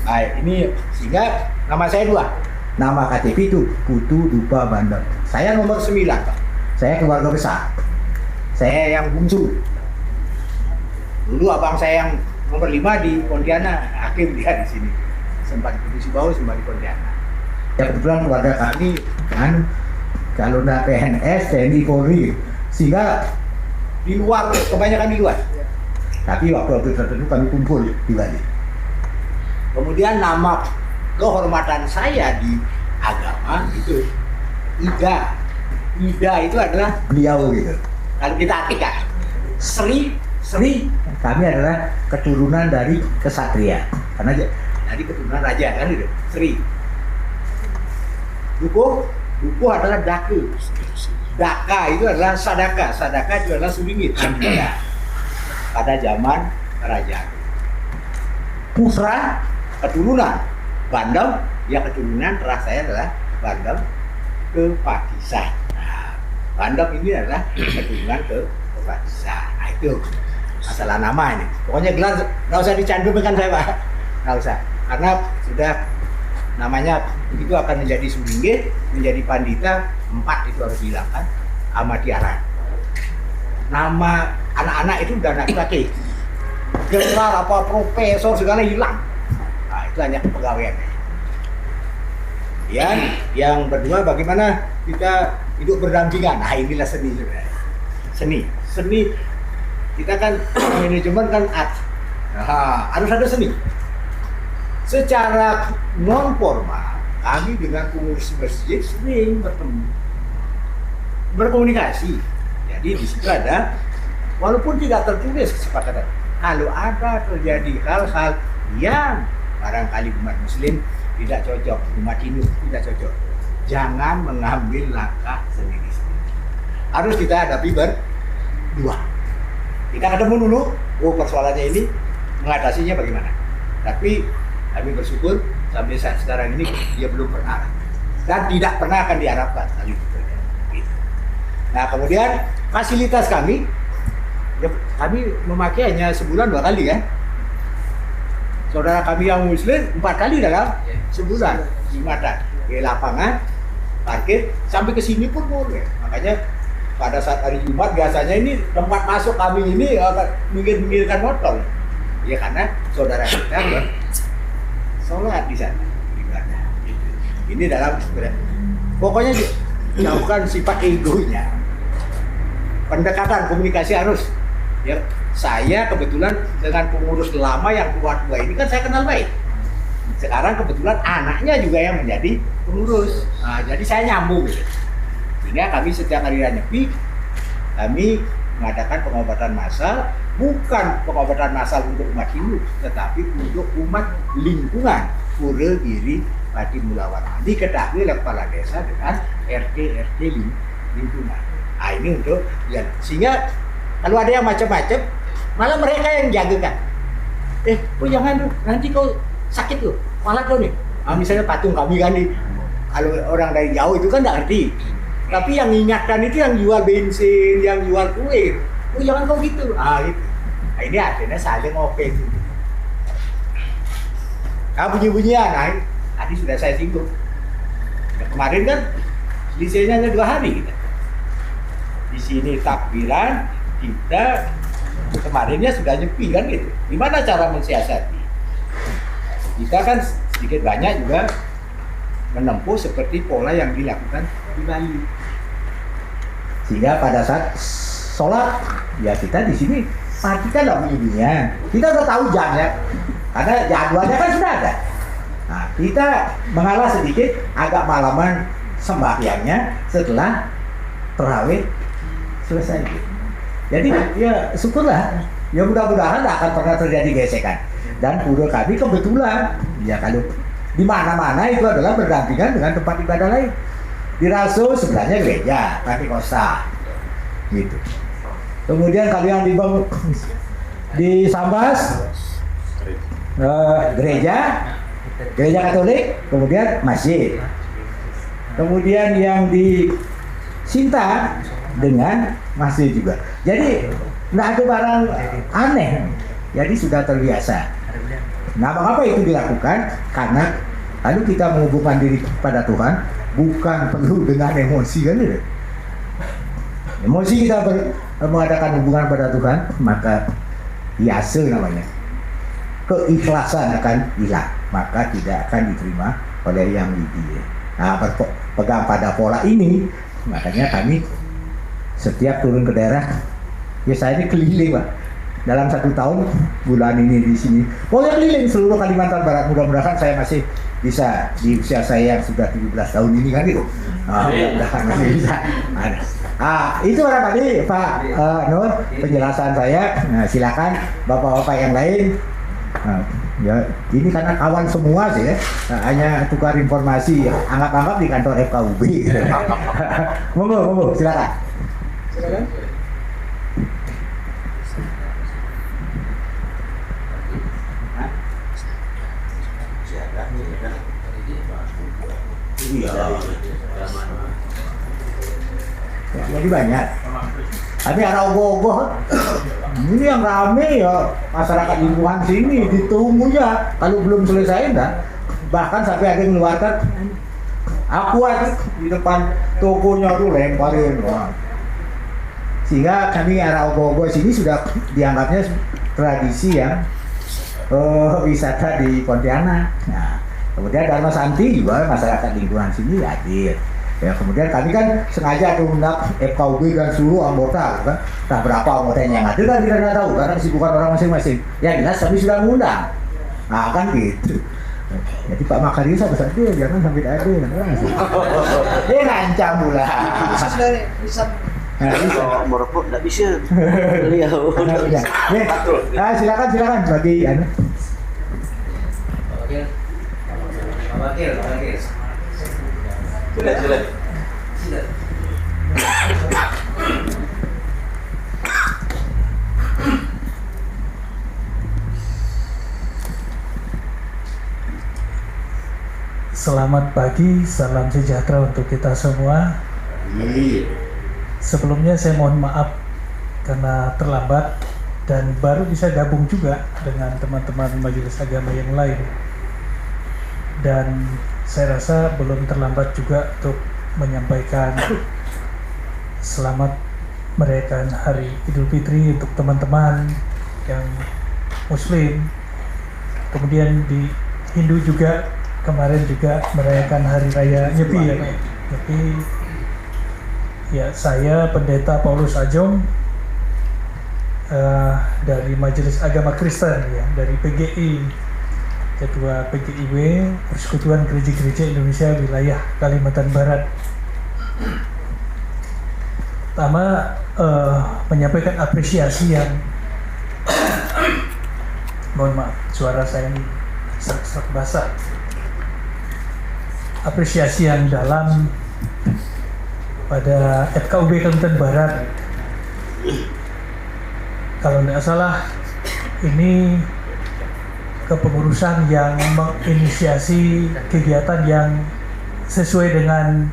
Nah, ini sehingga nama saya 2. Nama KTP itu Putu Dupa Bandem. Saya nomor 9, Pak. Saya keluarga besar. Saya yang bungsu. Dulu abang saya yang nomor 5 di Pontianak, hakim dia di sini. Sempat di Subau, sempat di Pontianak. Ya kebetulan keluarga kami kan kalau nggak PNS, TNI, Polri, sehingga di luar, kebanyakan di luar. Tapi waktu tertentu kami kumpul di Bali. Kemudian nama kehormatan saya di agama itu Ida. Ida itu adalah beliau gitu. Kalau kita artikan Sri, kami adalah keturunan dari kesatria. Karena dari keturunan raja kan gitu. Sri. Duku adalah daku. Daka itu adalah sadaka. Sadaka itu adalah sulingit. Pada zaman kerajaan. Putra keturunan Bandem, ya keturunan terah saya adalah Bandem Kepakisan. Nah, Bandem ini adalah keturunan Kepakisan. Nah, itu masalah nama ini. Pokoknya gelar nggak usah dicantumkan saya, Pak. Nggak usah. Karena sudah namanya itu akan menjadi sulinggi, menjadi pandita, 4 itu harus dihilangkan, sama tiara. Nama anak-anak itu udah nggak dipakai. Gelar apa profesor segala hilang. Nah, itu hanya kepegawaian. Yang kedua, bagaimana kita hidup berdampingan. Nah, inilah seni sebenarnya. Seni kita kan manajemen kan art. Nah, harus ada seni. secara non formal kami dengan pengurus masjid sering bertemu, berkomunikasi. Jadi di situ ada, walaupun tidak tertulis kesepakatan, kalau ada terjadi hal-hal yang barangkali umat muslim tidak cocok, umat Hindu tidak cocok, jangan mengambil langkah sendiri-sendiri. Harus kita hadapi berdua. Kita ketemu dulu, oh persoalannya ini, mengatasinya bagaimana. Tapi kami bersyukur sampai saat sekarang ini dia belum pernah dan tidak pernah akan diharapkan hal itu terjadi. Nah kemudian fasilitas kami, ya, kami memakai hanya sebulan 2 kali kan. Saudara kami yang muslim 4 kali dalam sebulan, Jumatan, ke lapangan, parkir, sampai ke sini pun boleh. Makanya pada saat hari Jumat biasanya ini tempat masuk kami ini minggir-minggirkan motor. Ya karena saudara kita sholat di sana, ibadah. Ini dalam pokoknya jauhkan sifat egonya. Pendekatan komunikasi harus. Ya, saya kebetulan dengan pengurus lama yang tua-tua ini kan saya kenal baik. Sekarang kebetulan anaknya juga yang menjadi pengurus. Nah, jadi saya nyambung gitu. Sehingga kami setiap hari raya Nyepi kami mengadakan pengobatan massal, bukan pengobatan massal untuk umat Hindu, tetapi untuk umat lingkungan Pura Giri Pati Mulawarman. Diketahui oleh kepala desa dengan RT lingkungan. Nah ini untuk ya, sehingga kalau ada yang macam-macam, malah mereka yang jagakan. Oh jangan tuh, nanti kau sakit tuh, malah kau nih. Nah, misalnya patung kami kan nih, kalau orang dari jauh itu kan nggak ngerti. Tapi yang ingatkan itu yang jual bensin, yang jual kue. Oh jangan kau gitu. Gitu. Nah ini akhirnya saling oke gitu. Nah bunyi-bunyian, nah tadi sudah saya singgung. Nah, kemarin kan selisihnya hanya 2 hari kita. Di sini takbiran, kita kemarinnya sudah nyepi kan gitu. Gimana cara mensiasati? Kita kan sedikit banyak juga menempuh seperti pola yang dilakukan di Bali. Sehingga pada saat sholat, ya kita di sini kita nggak bunyi-bunyian. Kita udah tahu jamnya, karena jadwalnya kan sudah ada. Nah, kita mengalah sedikit, agak malaman sembahyangnya setelah tarawih selesai. Jadi ya syukurlah, ya mudah-mudahan tidak akan pernah terjadi gesekan. Dan pura kami kebetulan, ya kalau di mana-mana itu adalah berdampingan dengan tempat ibadah lain. Di Rasul sebelahnya gereja, Pentecostal, gitu. Kemudian kalian di Sambas, gereja Katolik, kemudian masjid. Kemudian yang di Sinta dengan masjid juga. Jadi tidak ada barang aneh, jadi sudah terbiasa. Nah, mengapa itu dilakukan? Karena lalu kita menghubungkan diri pada Tuhan, bukan perlu dengan emosi kan gitu. Emosi kita mengadakan hubungan pada Tuhan, maka biasa namanya. Keikhlasan akan hilang, maka tidak akan diterima oleh yang widi. Nah, berpegang pada pola ini, makanya kami setiap turun ke daerah, ya saya ini keliling Pak. Dalam 1 tahun bulan ini di sini, pokoknya keliling seluruh Kalimantan Barat. Mudah-mudahan saya masih bisa di usia saya yang sudah 17 tahun ini kan gitu. Mudah-mudahan masih bisa. Itu barangkali Pak Nur penjelasan saya. Nah, silakan bapak-bapak yang lain. Ya ini karena kawan semua sih ya. Hanya tukar informasi. Anggap-anggap di kantor FKUB. Monggo silakan. Silakan. Iya. Ya, jadi banyak. Tapi ada ogoh-ogoh. Ini yang rame ya masyarakat lingkungan sini ditunggu ya. Kalau belum selesai enggak. Bahkan sampai ada yang mengeluarkan aqua di depan tokonya tuh lemparin. Wah. Sehingga kami arah ogoh-ogoh sini sudah dianggapnya tradisi yang wisata di Pontianak. Nah, kemudian Dharma Santi juga masyarakat lingkungan sini hadir. Ya, kemudian kami kan sengaja mengundang FKUB dan seluruh anggota, kan? Entah berapa anggotanya yang hadir kan tidak tahu karena kesibukan orang masing-masing. Ya jelas kami sudah mengundang. Nah kan gitu. Jadi Pak Makarim satu saja, jangan sampai ada yang langsung. Dia ngancam pula. Bisa Nah, bisa. Kalau merokok nggak bisa. Beliau. Ya. Silakan bagi anu. Wakil. Sudah. Selamat pagi, salam sejahtera untuk kita semua. Sebelumnya saya mohon maaf karena terlambat dan baru bisa gabung juga dengan teman-teman majelis agama yang lain. Dan saya rasa belum terlambat juga untuk menyampaikan selamat merayakan Hari Idul Fitri untuk teman-teman yang Muslim. Kemudian di Hindu juga kemarin juga merayakan Hari Raya Nyepi ya Pak. Nyepi. Ya, saya Pendeta Paulus Ajong dari Majelis Agama Kristen ya, dari PGI, Ketua PGIW, Persekutuan Gereja-Gereja Indonesia Wilayah Kalimantan Barat. Pertama, menyampaikan apresiasi yang mohon maaf, suara saya ini serak-serak basah. Apresiasi yang dalam pada FKUB Kalimantan Barat. Kalau tidak salah, ini kepengurusan yang menginisiasi kegiatan yang sesuai dengan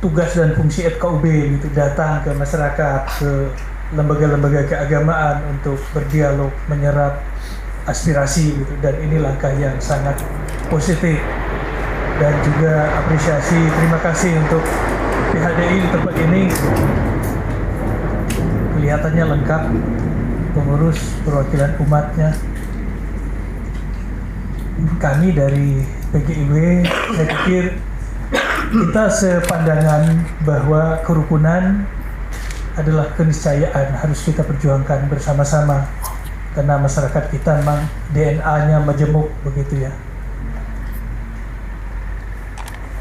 tugas dan fungsi FKUB, gitu, datang ke masyarakat, ke lembaga-lembaga keagamaan untuk berdialog, menyerap aspirasi, gitu. Dan ini langkah yang sangat positif. Dan juga apresiasi, terima kasih untuk PHDI di tempat ini. Kelihatannya lengkap, pengurus perwakilan umatnya. Kami dari PGIW, saya pikir kita sepandangan bahwa kerukunan adalah keniscayaan, harus kita perjuangkan bersama-sama. Karena masyarakat kita memang DNA-nya majemuk, begitu ya.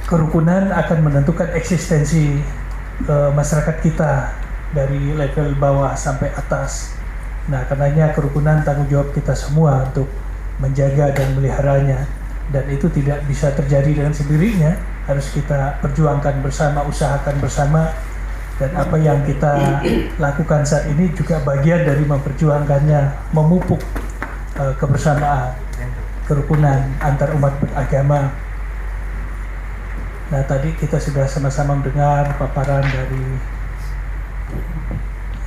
Kerukunan akan menentukan eksistensi masyarakat kita dari level bawah sampai atas. Nah, karenanya kerukunan tanggung jawab kita semua untuk menjaga dan meliharanya. Dan itu tidak bisa terjadi dengan sendirinya, harus kita perjuangkan bersama, usahakan bersama. Dan apa yang kita lakukan saat ini juga bagian dari memperjuangkannya, memupuk kebersamaan, kerukunan antar umat beragama. Nah, tadi kita sudah sama-sama mendengar paparan dari,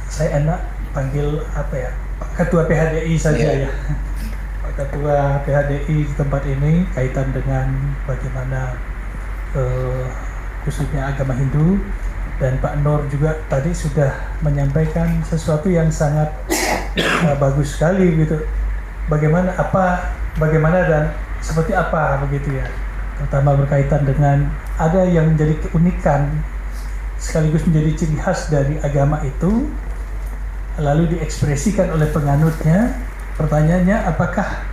saya enak panggil apa ya, Pak Ketua PHDI saja ya. Pak Ketua PHDI di tempat ini kaitan dengan bagaimana khususnya agama Hindu, dan Pak Nur juga tadi sudah menyampaikan sesuatu yang sangat bagus sekali gitu. Bagaimana dan seperti apa begitu ya. Terutama berkaitan dengan ada yang menjadi keunikan sekaligus menjadi ciri khas dari agama itu, lalu diekspresikan oleh penganutnya. Pertanyaannya, apakah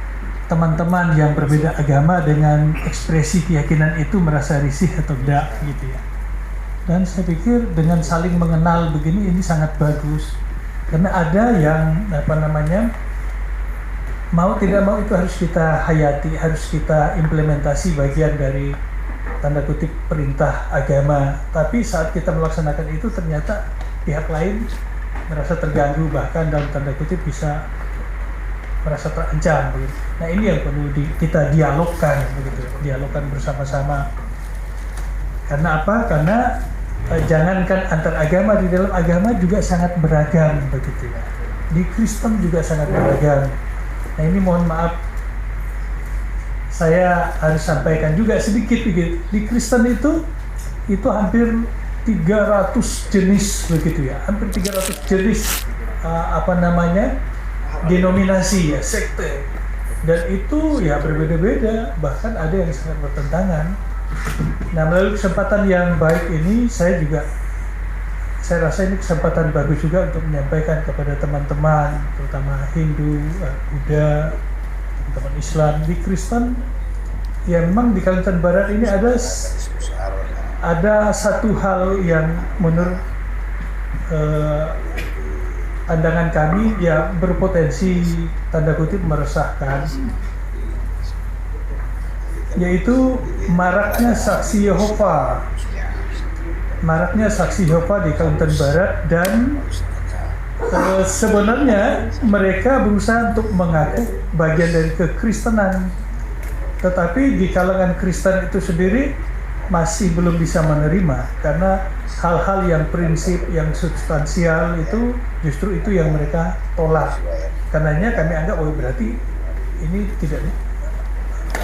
teman-teman yang berbeda agama dengan ekspresi keyakinan itu merasa risih atau tidak gitu ya. Dan saya pikir dengan saling mengenal begini ini sangat bagus, karena ada yang mau tidak mau itu harus kita hayati, harus kita implementasi bagian dari tanda kutip perintah agama. Tapi saat kita melaksanakan itu ternyata pihak lain merasa terganggu, bahkan dalam tanda kutip bisa merasa terancam begitu. Nah, ini yang perlu kita dialogkan begitu, dialogkan bersama-sama. Karena apa? Karena jangankan antar agama, di dalam agama juga sangat beragam begitu ya. Di Kristen juga sangat beragam. Nah, ini mohon maaf, saya harus sampaikan juga sedikit begitu. Di Kristen itu hampir 300 jenis begitu ya, hampir 300 jenis denominasi ya, sekte. Dan itu ya berbeda-beda, bahkan ada yang sangat bertentangan. Nah, melalui kesempatan yang baik ini, saya rasa ini kesempatan bagus juga untuk menyampaikan kepada teman-teman, terutama Hindu, Buddha, teman-teman Islam. Di Kristen ya memang di Kalimantan Barat ini ada satu hal yang menurut pandangan kami ya berpotensi tanda kutip meresahkan, yaitu maraknya saksi Yehova. Maraknya saksi Yehova di Kalimantan Barat, dan sebenarnya mereka berusaha untuk mengaku bagian dari kekristenan, tetapi di kalangan Kristen itu sendiri masih belum bisa menerima, karena hal-hal yang prinsip, yang substansial itu justru itu yang mereka tolak. Karenanya kami anggap berarti ini tidak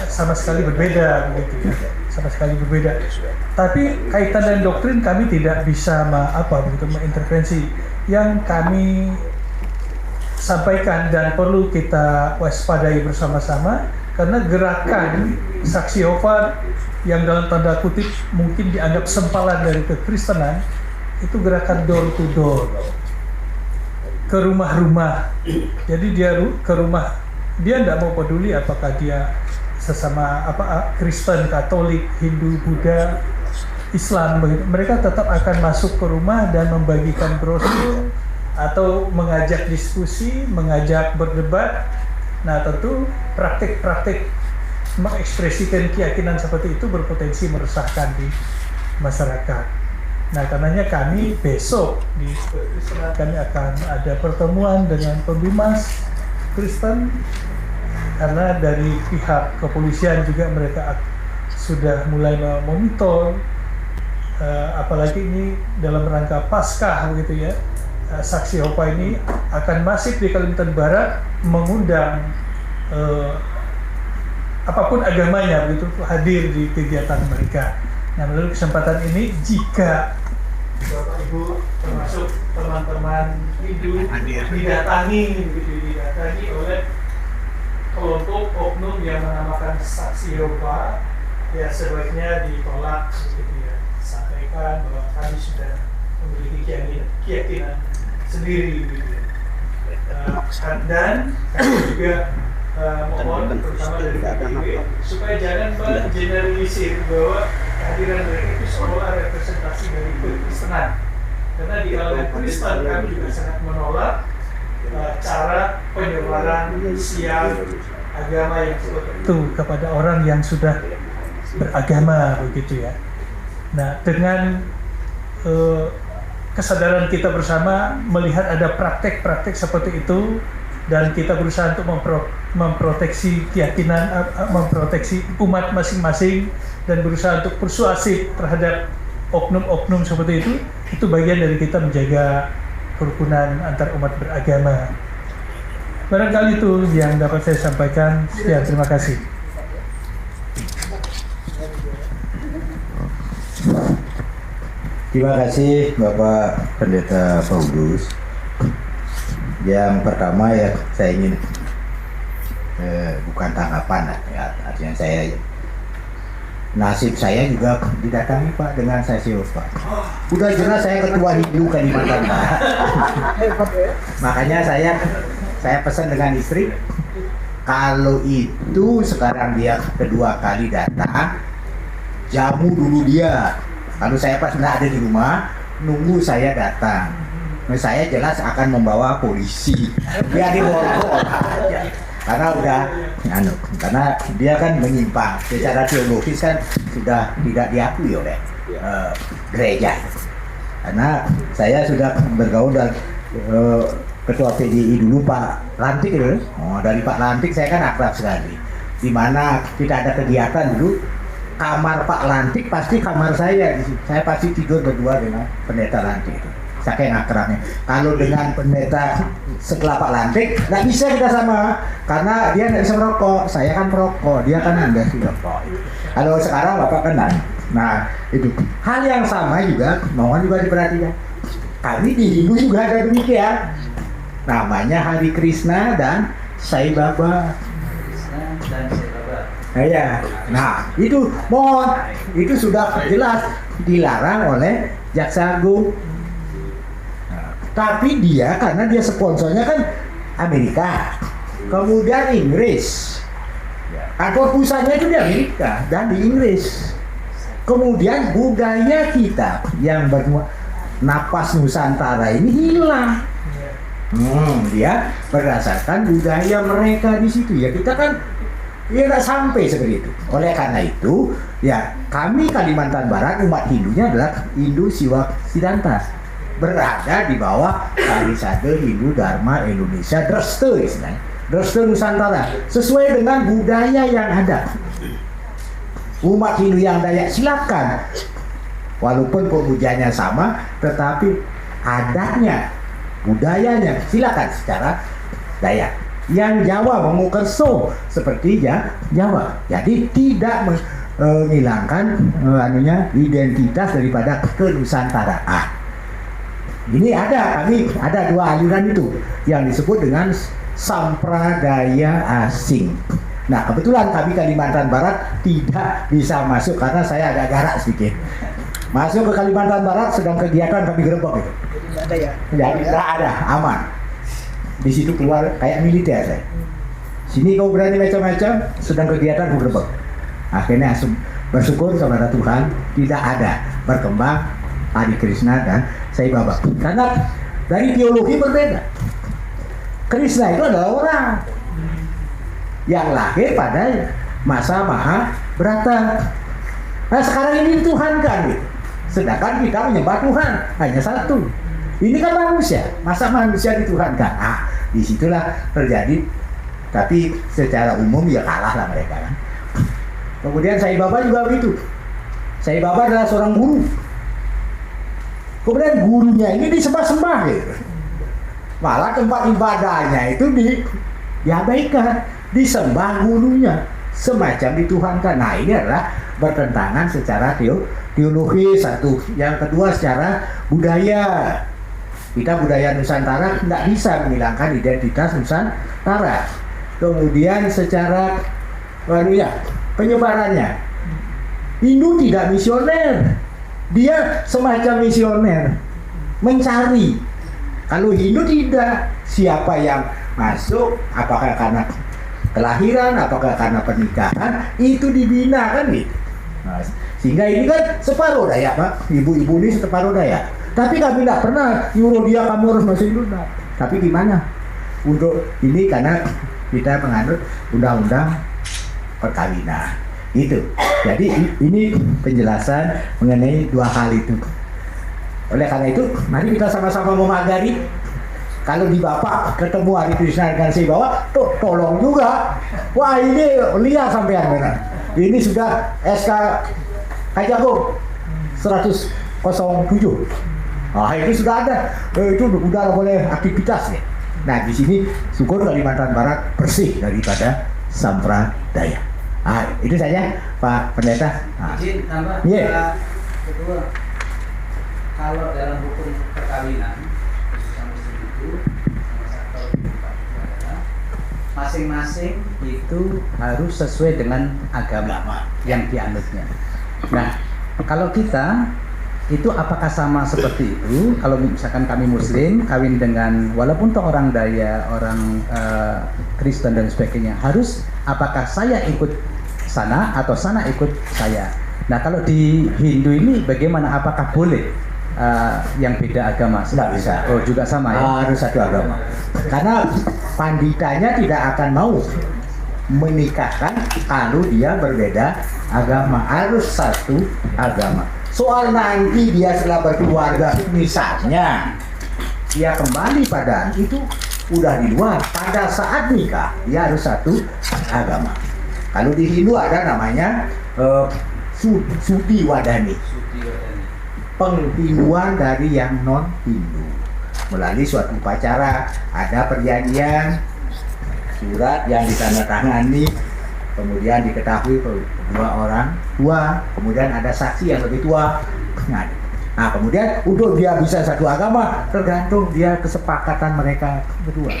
sama sekali berbeda begitu ya, sama sekali berbeda. Tapi kaitan dengan doktrin kami tidak bisa mengintervensi. Yang kami sampaikan dan perlu kita waspadai bersama-sama, karena gerakan saksi Yehova yang dalam tanda kutip mungkin dianggap sempalan dari kekristenan, itu gerakan door to door, ke rumah-rumah. Jadi dia ke rumah, dia tidak mau peduli apakah dia sesama Kristen, Katolik, Hindu, Buddha, Islam, begitu. Mereka tetap akan masuk ke rumah dan membagikan brosur atau mengajak diskusi, mengajak berdebat. Nah, tentu praktik-praktik mengekspresikan keyakinan seperti itu berpotensi meresahkan di masyarakat. Nah, karenanya kami besok di kami akan ada pertemuan dengan pembimas Kristen, karena dari pihak kepolisian juga mereka sudah mulai memonitor, apalagi ini dalam rangka Paskah begitu ya. Saksi Yehova ini akan masif di Kalimantan Barat, mengundang apapun agamanya begitu hadir di kegiatan mereka. Nah, melalui kesempatan ini, jika Bapak Ibu termasuk teman-teman Hindu didatangi oleh kelompok oknum yang menamakan saksi Yehova, ya sebaiknya ditolak begitu ya. Sampaikan bahwa kami sudah memiliki keyakinan sendiri gitu ya. Dan kami juga mohon terutama dari PKB supaya jangan mengeneralisir bahwa kehadiran mereka itu seolah representasi dari kekristenan, karena di kalangan Kristen kami juga sangat menolak cara penyebaran sial agama yang seperti itu kepada orang yang sudah beragama begitu ya. Nah, dengan kesadaran kita bersama melihat ada praktek-praktek seperti itu, dan kita berusaha untuk memproteksi keyakinan, memproteksi umat masing-masing, dan berusaha untuk persuasif terhadap oknum-oknum seperti itu bagian dari kita menjaga kerukunan antar umat beragama. Barangkali itu yang dapat saya sampaikan. Ya, terima kasih. Terima kasih Bapak Pendeta Paulus. Yang pertama ya saya ingin bukan tanggapan ya, artinya saya nasib saya juga didatangi Pak dengan saksi Yehova. Udah jelas saya ketua Hindu Kalimantan Barat. Makanya saya pesan dengan istri, kalau itu sekarang dia kedua kali datang, jamu dulu dia. Kalau saya pas nggak ada di rumah, nunggu saya datang. Nah, saya jelas akan membawa polisi. Biar diborgol aja. Karena udah, karena dia kan menyimpang. Secara teologis kan sudah tidak diakui oleh gereja. Karena saya sudah bergaul dengan ketua PDI dulu Pak Lantik itu. Oh, dari Pak Lantik saya kan akrab sekali. Di mana kita ada kegiatan dulu, kamar Pak Lantik pasti kamar saya. Saya pasti tidur berdua dengan pendeta Lantik itu. Saking akrabnya. Kalau dengan pendeta setelah Pak Lantik, nggak bisa kita sama, karena dia nggak bisa merokok. Saya kan perokok, dia kan nggak bisa merokok. Kalau sekarang Bapak kenal. Nah, itu hal yang sama juga, mohon juga diperhatikan. Kami di Hindu juga ada demikian. Namanya Hari Krishna dan Sai Baba. Ya, nah itu mohon, itu sudah jelas dilarang oleh Jaksa Agung. Tapi dia, karena dia sponsornya kan Amerika, kemudian Inggris, Ya, kantor pusatnya itu di Amerika dan di Inggris. Kemudian budaya kita yang bernapas Nusantara ini hilang. Dia berdasarkan budaya mereka di situ. Ya kita kan tidak sampai seperti itu. Oleh karena itu, ya kami Kalimantan Barat umat Hindunya adalah Hindu Siwa Siddhanta, berada di bawah Parisade Hindu Dharma Indonesia Dreste istilahnya. Dreste Nusantara sesuai dengan budaya yang ada. Umat Hindu yang Dayak silakan, walaupun pemujanya sama, tetapi adatnya, budayanya silakan secara Dayak. Yang Jawa mengukerso seperti Jawa, jadi tidak menghilangkan identitas daripada kenusantaraan. Ini kami ada dua aliran itu yang disebut dengan sampradaya asing. Nah kebetulan kami Kalimantan Barat tidak bisa masuk karena saya agak garak sedikit. Masuk ke Kalimantan Barat sedang kegiatan kami gerebek itu. Tidak ada ya? Jadi tidak ada, aman. Di situ keluar kayak militer saya. Sini kau berani macam-macam, sedang kegiatan kau gerebek. Akhirnya bersyukur kepada Tuhan tidak ada berkembang Adi Krishna dan Sai Baba. Karena dari teologi berbeda. Krishna itu adalah orang yang lahir pada masa Mahabharata. Nah sekarang ini Tuhan kan gitu. Sedangkan kita menyembah Tuhan hanya satu. Ini kan manusia, masa manusia dituhankan. Disitulah terjadi. Tapi secara umum ya kalah lah mereka kan. Kemudian Sai Baba juga begitu. Sai Baba adalah seorang guru. Kemudian gurunya ini disembah-sembah gitu. Malah tempat ibadahnya itu diabaikan, disembah gurunya, semacam dituhankan. Nah ini adalah bertentangan secara teologi satu. Yang kedua secara budaya. Kita budaya Nusantara tidak bisa menghilangkan identitas Nusantara. Kemudian secara penyebarannya, Hindu tidak misioner, dia semacam misioner, mencari. Kalau Hindu tidak, siapa yang masuk, apakah karena kelahiran, apakah karena pernikahan, itu dibina kan gitu. Nah, sehingga ini kan separuh Dayak Pak, ibu-ibu ini separuh Dayak. Tapi kami tidak pernah nyuruh dia kamu harus masuk Hindu. Nah. Tapi gimana? Untuk ini karena kita menganut undang-undang perkawinan. Itu. Jadi ini penjelasan mengenai dua hal itu. Oleh karena itu, mari kita sama-sama memagari. Kalau di Bapak ketemu Adi Krishna dengan Sai Baba, tolong juga. Wah ini lihat sampean benar. Ini sudah SK Kajago 107. Nah itu sudah ada, itu udah boleh aktivitas ya. Nah di sini syukur Kalimantan Barat bersih daripada sampradaya. Nah itu saja Pak Pendeta. Izin tambah. Kedua, kalau dalam hukum perkawinan khususnya muslim itu masing-masing itu harus sesuai dengan agama yang dianutnya. Nah kalau kita itu apakah sama seperti itu? Kalau misalkan kami Muslim kawin dengan walaupun toh orang Daya, orang Kristen dan sebagainya, harus apakah saya ikut sana atau sana ikut saya? Nah kalau di Hindu ini bagaimana? Apakah boleh yang beda agama? Tidak bisa. Oh juga sama ya? Harus satu agama. Karena panditanya tidak akan mau menikahkan kalau dia berbeda agama. Harus satu agama. Soal nanti dia setelah berkeluarga, misalnya dia kembali pada itu udah di luar. Pada saat nikah dia harus satu agama. Kalau di Hindu ada namanya Sudi Wadani, penghinduan dari yang non Hindu. Melalui suatu upacara ada perjanjian, surat yang ditandatangani, kemudian diketahui kedua orang tua, kemudian ada saksi yang lebih tua. Nah kemudian untuk dia bisa satu agama tergantung dia kesepakatan mereka berdua.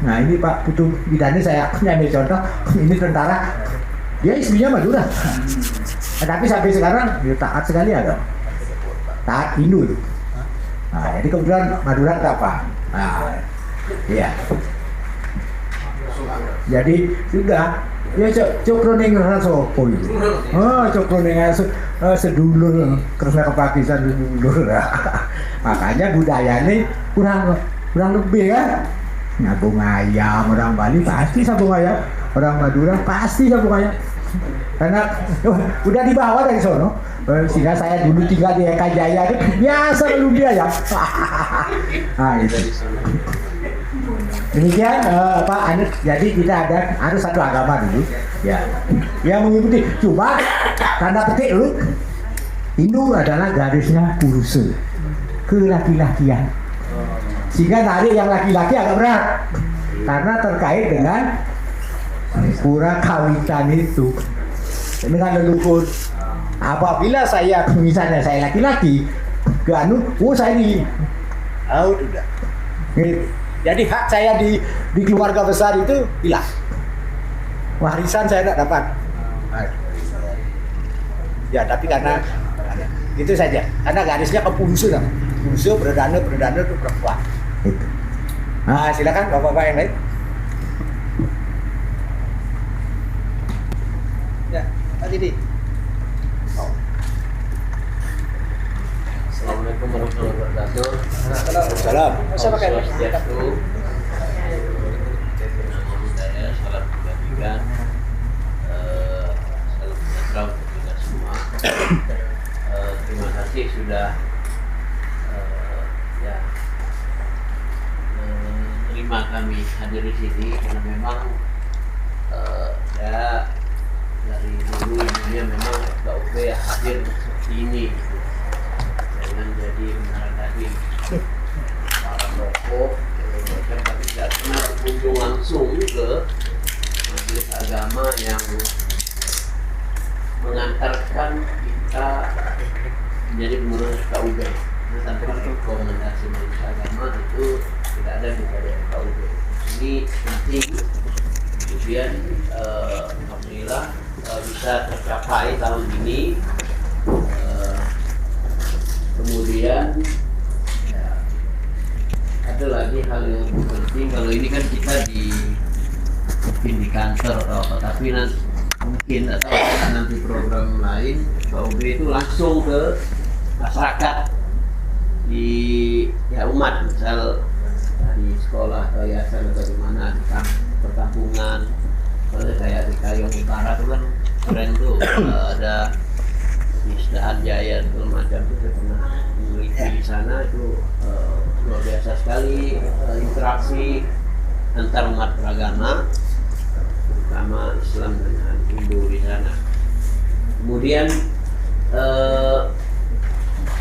Nah ini Pak Putu Bidani saya ambil contoh, ini tentara, dia istrinya Madura, tapi sampai sekarang dia taat sekali agama, taat Hindu. Nah jadi kebetulan Madura apa? Nah, iya. Jadi sudah ya cokroning rasopo itu. Oh, cokroning sedulur karena kepakisan sedulur. Makanya budaya ini kurang lebih kan. Nyabung ayam, orang Bali pasti sabung ayam, orang Madura pasti sabung ayam. Karena udah dibawa dari sono. Sehingga saya dulu tinggal di Eka Jaya itu biasa lumpia ya. Nah itu. Demikian jadi kita ada satu agama dulu ya yang mengikuti. Cuma tanda petik dulu Hindu adalah garisnya kuruse ke laki-lakian, sehingga narik yang laki-laki agak berat karena terkait dengan pura kawitan itu dengan leluhur. Apabila misalnya saya laki-laki ke saya di out udah. Jadi hak saya di keluarga besar itu hilang. Warisan saya tidak dapat. Ya, tapi karena itu saja. Karena garisnya ke pungsu, perdana itu perempuan. Itu. Nah, silakan bapak-bapak yang lain. Ya, Pak Didi. Assalamualaikum warahmatullahi wabarakatuh. Salam. Swastiastu. Namo Buddhaya, salam kebajikan. Salam sejahtera untuk kita semua. Terima kasih sudah menerima kami hadir di sini karena memang saya dari dulu ininya memang FKUP hadir seperti ini. Dengan jadi menara daging para tokoh bahkan kami tidak pernah berkunjung langsung ke majelis agama yang mengantarkan kita menjadi pengurus FKUB. Nah, tanpa rekomendasi majelis agama itu tidak ada di FKUB. Ini penting. Kemudian alhamdulillah bisa tercapai tahun ini. Kemudian ya, ada lagi hal yang penting. Kalau ini kan kita di kantor atau apa, tapi nanti mungkin atau nanti program lain KUB itu langsung ke masyarakat di umat, misal di sekolah atau yayasan atau di mana di perkampungan. Kalau kayak di Kayong Utara itu kan keren tuh, ada Isdahan Jaya segala macam itu saya pernah memiliki di sana. Itu luar biasa sekali interaksi antar umat beragama, terutama Islam dengan Hindu di sana. Kemudian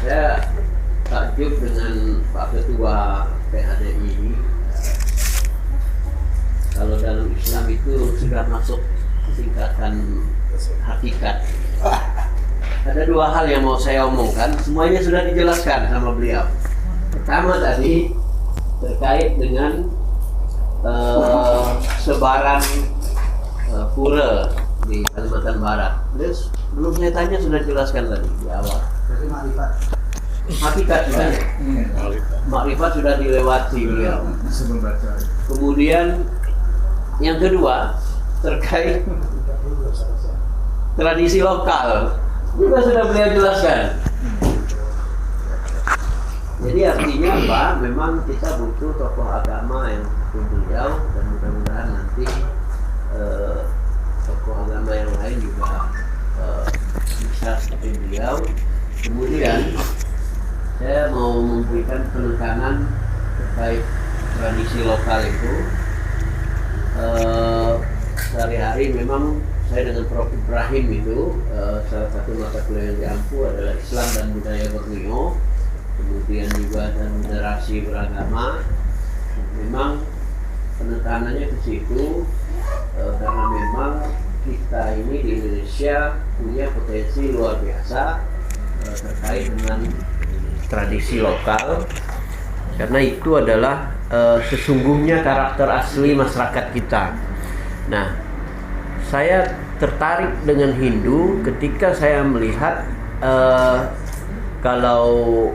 saya takjub dengan Pak Ketua PHDI. Kalau dalam Islam itu sudah masuk tingkatan hakikat. Ada dua hal yang mau saya omongkan, semuanya sudah dijelaskan sama beliau. Pertama tadi terkait dengan sebaran pura di Kalimantan Barat. Terus belum saya tanya sudah jelaskan tadi di awal. Hakikat sudah, makrifat sudah dilewati beliau. Kemudian yang kedua terkait tradisi lokal. Juga sudah beliau jelaskan. Jadi artinya apa? Memang kita butuh tokoh agama yang seperti beliau, dan mudah-mudahan nanti tokoh agama yang lain juga bisa seperti beliau. Kemudian saya mau memberikan penekanan terkait tradisi lokal itu. Sehari-hari memang saya dengan Prof. Ibrahim itu salah satu mata kuliah yang diampu adalah Islam dan Budaya Borneo, kemudian juga ada moderasi beragama. Memang penekanannya ke situ karena memang kita ini di Indonesia punya potensi luar biasa terkait dengan tradisi lokal, karena itu adalah sesungguhnya karakter asli masyarakat kita. Nah, saya tertarik dengan Hindu ketika saya melihat kalau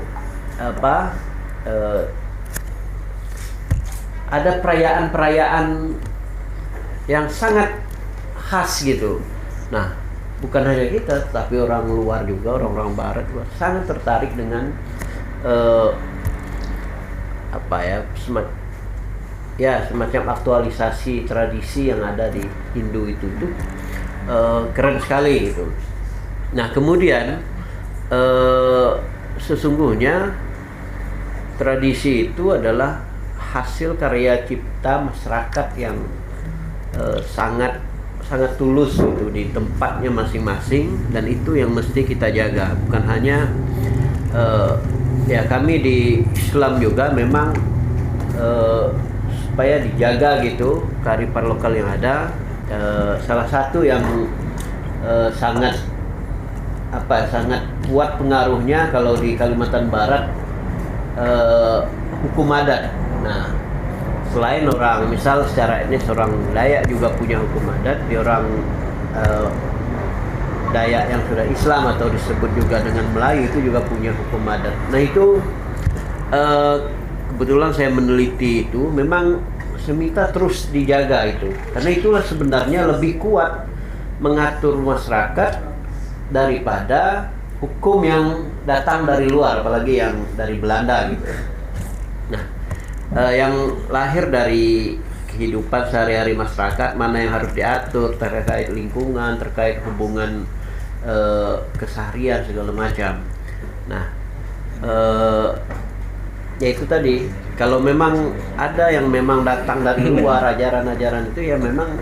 ada perayaan-perayaan yang sangat khas gitu. Nah, bukan hanya kita, tapi orang luar juga, orang-orang barat juga sangat tertarik dengan semacam aktualisasi tradisi yang ada di Hindu itu keren sekali gitu. Nah, kemudian sesungguhnya tradisi itu adalah hasil karya cipta masyarakat yang sangat tulus gitu di tempatnya masing-masing, dan itu yang mesti kita jaga. Bukan hanya kami di Islam juga memang supaya dijaga gitu kearifan lokal yang ada. Salah satu yang sangat kuat pengaruhnya kalau di Kalimantan Barat, hukum adat. Nah, selain orang, misal secara etnis orang Dayak juga punya hukum adat, di orang Dayak yang sudah Islam atau disebut juga dengan Melayu itu juga punya hukum adat. Nah, itu kebetulan saya meneliti itu, memang semita terus dijaga itu, karena itulah sebenarnya lebih kuat mengatur masyarakat daripada hukum yang datang dari luar, apalagi yang dari Belanda gitu. Nah, yang lahir dari kehidupan sehari-hari masyarakat, mana yang harus diatur terkait lingkungan, terkait hubungan keseharian segala macam. Nah, ya itu tadi, kalau memang ada yang memang datang dari luar, ajaran-ajaran itu ya memang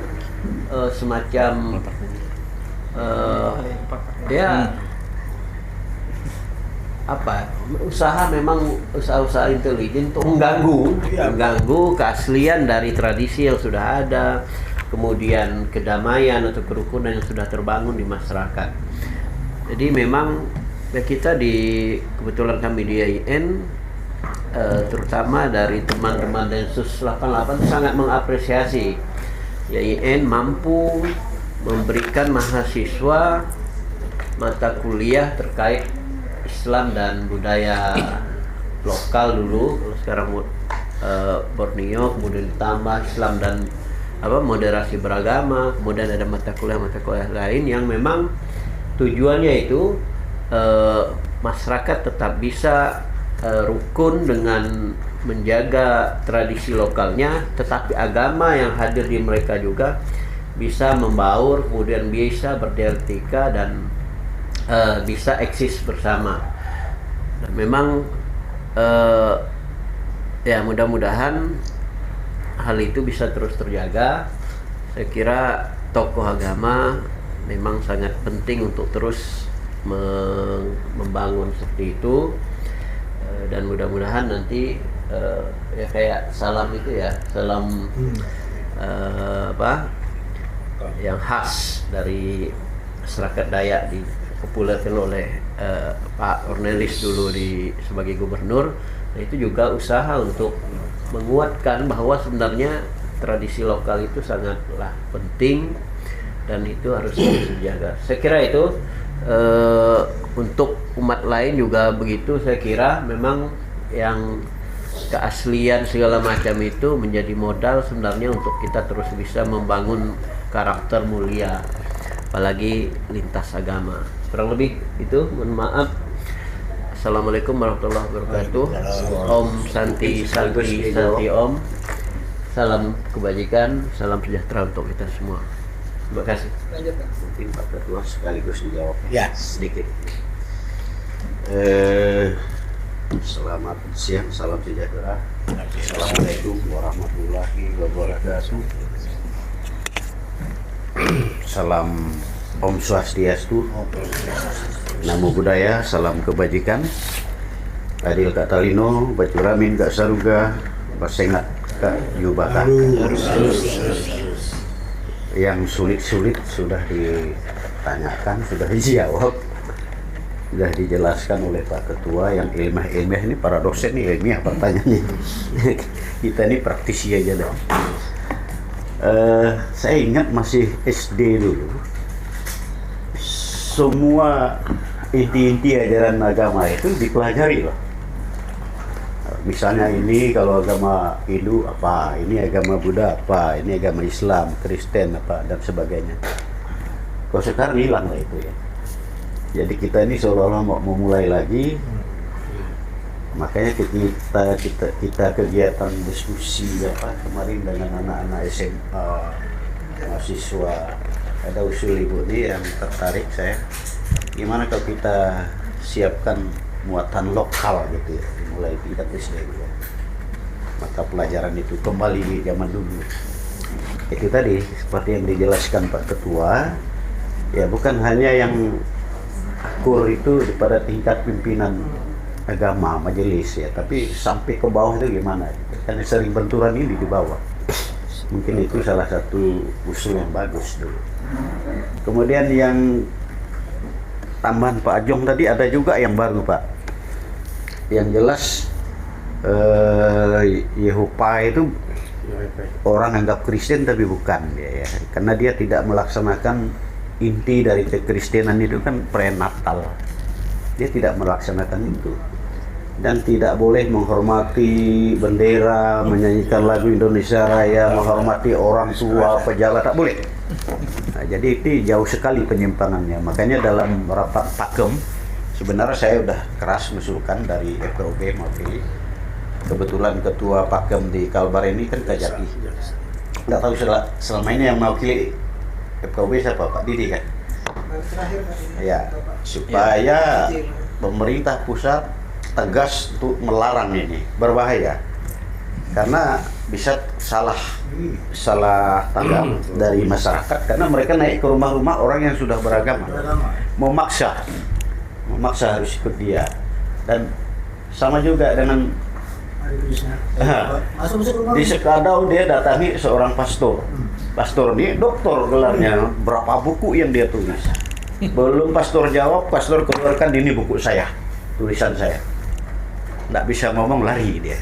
semacam usaha-usaha intelijen untuk mengganggu keaslian dari tradisi yang sudah ada, kemudian kedamaian atau kerukunan yang sudah terbangun di masyarakat. Jadi memang kita kebetulan kami di IAIN, terutama dari teman-teman Densus 88 sangat mengapresiasi IAIN mampu memberikan mahasiswa mata kuliah terkait Islam dan budaya lokal dulu, sekarang Borneo, kemudian ditambah Islam dan moderasi beragama, kemudian ada mata kuliah lain yang memang tujuannya itu masyarakat tetap bisa rukun dengan menjaga tradisi lokalnya, tetapi agama yang hadir di mereka juga bisa membaur, kemudian bisa berdialektika dan bisa eksis bersama. Dan memang mudah-mudahan hal itu bisa terus terjaga. Saya kira tokoh agama memang sangat penting untuk terus membangun seperti itu, dan mudah-mudahan nanti kayak salam itu ya, salam yang khas dari masyarakat Dayak dipopulerkan oleh Pak Ornelis dulu sebagai gubernur. Nah, itu juga usaha untuk menguatkan bahwa sebenarnya tradisi lokal itu sangatlah penting dan itu harus dijaga. Saya kira itu untuk umat lain juga begitu. Saya kira memang yang keaslian segala macam itu menjadi modal sebenarnya untuk kita terus bisa membangun karakter mulia, apalagi lintas agama. Kurang lebih itu, mohon maaf. Assalamualaikum warahmatullahi wabarakatuh. Om Santi Santi Santi Om. Salam kebajikan, salam sejahtera untuk kita semua. Terima kasih. Mungkin Pak Ketua sekaligus dijawab Ya. sedikit. Selamat siang, salam sejahtera. Assalamualaikum warahmatullahi wabarakatuh. Salam Om Swastiastu, Namo Buddhaya, salam kebajikan. Adil Kak Talino, Bacuramin Kak Saruga, Basengat Kak Yubaka. Yang sulit-sulit sudah ditanyakan, sudah dijawab, sudah dijelaskan oleh Pak Ketua. Yang ilmiah-ilmiah ini para dosen nih ilmiah pertanyaannya. Kita ini praktisi aja dong. Saya ingat masih SD dulu, semua inti-inti ajaran agama itu dipelajari loh. misalnya ini kalau agama Hindu apa, ini agama Buddha apa, ini agama Islam, Kristen apa dan sebagainya. Kalau sekarang hilang lah itu ya. Jadi kita ini seolah-olah mau memulai lagi. Makanya kita kegiatan diskusi apa kemarin dengan anak-anak SMA, mahasiswa, ada usul ibu ini yang tertarik saya. Gimana kalau kita siapkan muatan lokal gitu ya, mulai tingkat SD ya. Maka pelajaran itu kembali di zaman dulu. Itu tadi seperti yang dijelaskan Pak Ketua, ya bukan hanya yang akur itu pada tingkat pimpinan agama, majelis ya, tapi sampai ke bawah itu gimana? Karena sering benturan ini di bawah. Mungkin itu salah satu usul yang bagus dulu. Kemudian yang tambahan Pak Ajong tadi ada juga yang baru Pak. Yang jelas Yehupa itu orang anggap Kristen tapi bukan ya, karena dia tidak melaksanakan inti dari kekristenan itu kan prenatal. Dia tidak melaksanakan itu dan tidak boleh menghormati bendera, menyanyikan lagu Indonesia Raya, menghormati orang tua, pejabat, tak boleh. Nah, jadi itu jauh sekali penyimpangannya. Makanya dalam rapat pakem sebenarnya saya udah keras mengusulkan dari FKUB mewakili. Kebetulan ketua pakem di Kalbar ini kan Kajati. Nggak tahu selama ini yang mewakili FKUB siapa, Pak Didi kan? Ya, supaya pemerintah pusat tegas untuk melarang ini, berbahaya. Karena bisa salah tanggap dari masyarakat, karena mereka naik ke rumah-rumah orang yang sudah beragama, memaksa harus ikut dia. Dan sama juga dengan di Sekadau dia datangi seorang pastor. Pastor ini doktor gelarnya, berapa buku yang dia tulis. Belum pastor jawab, pastor keluarkan ini buku saya, tulisan saya. Nggak bisa ngomong, lari dia.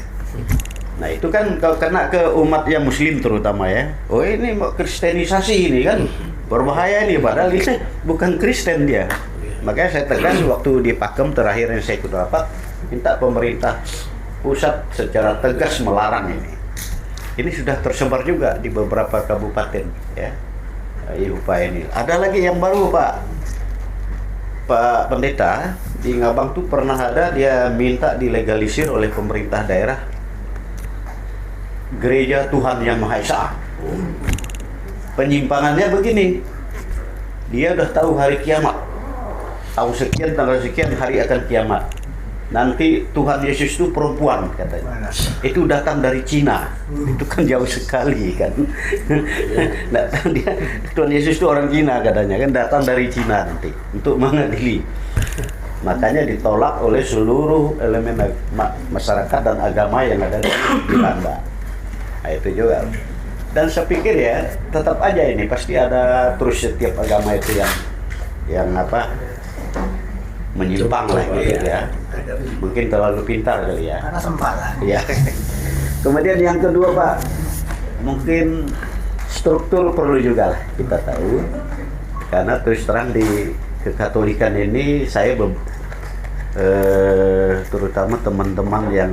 Nah itu kan kalau kena ke umat yang muslim terutama ya. Oh ini mau kristenisasi ini kan, berbahaya ini, padahal ini bukan Kristen dia. Makanya saya tegas waktu di Pakem terakhir yang saya ikut rapat, minta pemerintah pusat secara tegas melarang ini. Ini sudah tersebar juga di beberapa kabupaten ya. Yehupa ini. Ada lagi yang baru Pak Pendeta di Ngabang tuh pernah ada, dia minta dilegalisir oleh pemerintah daerah Gereja Tuhan Yang Maha Esa. Penyimpangannya begini, dia udah tahu hari kiamat, tahu sekian tanggal sekian hari akan kiamat. Nanti Tuhan Yesus itu perempuan katanya. Itu datang dari Cina. Itu kan jauh sekali kan. Datang dia, Tuhan Yesus itu orang Cina katanya kan, datang dari Cina nanti untuk mengadili. Makanya ditolak oleh seluruh elemen masyarakat dan agama yang ada di Belanda. Nah, itu juga. Dan saya pikir ya, tetap aja ini pasti ada terus setiap agama itu yang menyimpang lah gitu ya. Mungkin terlalu pintar kali ya. Karena sempat lah. Ya. Kemudian yang kedua Pak, mungkin struktur perlu juga lah kita tahu. Karena terus terang di kekatolikan ini saya terutama teman-teman yang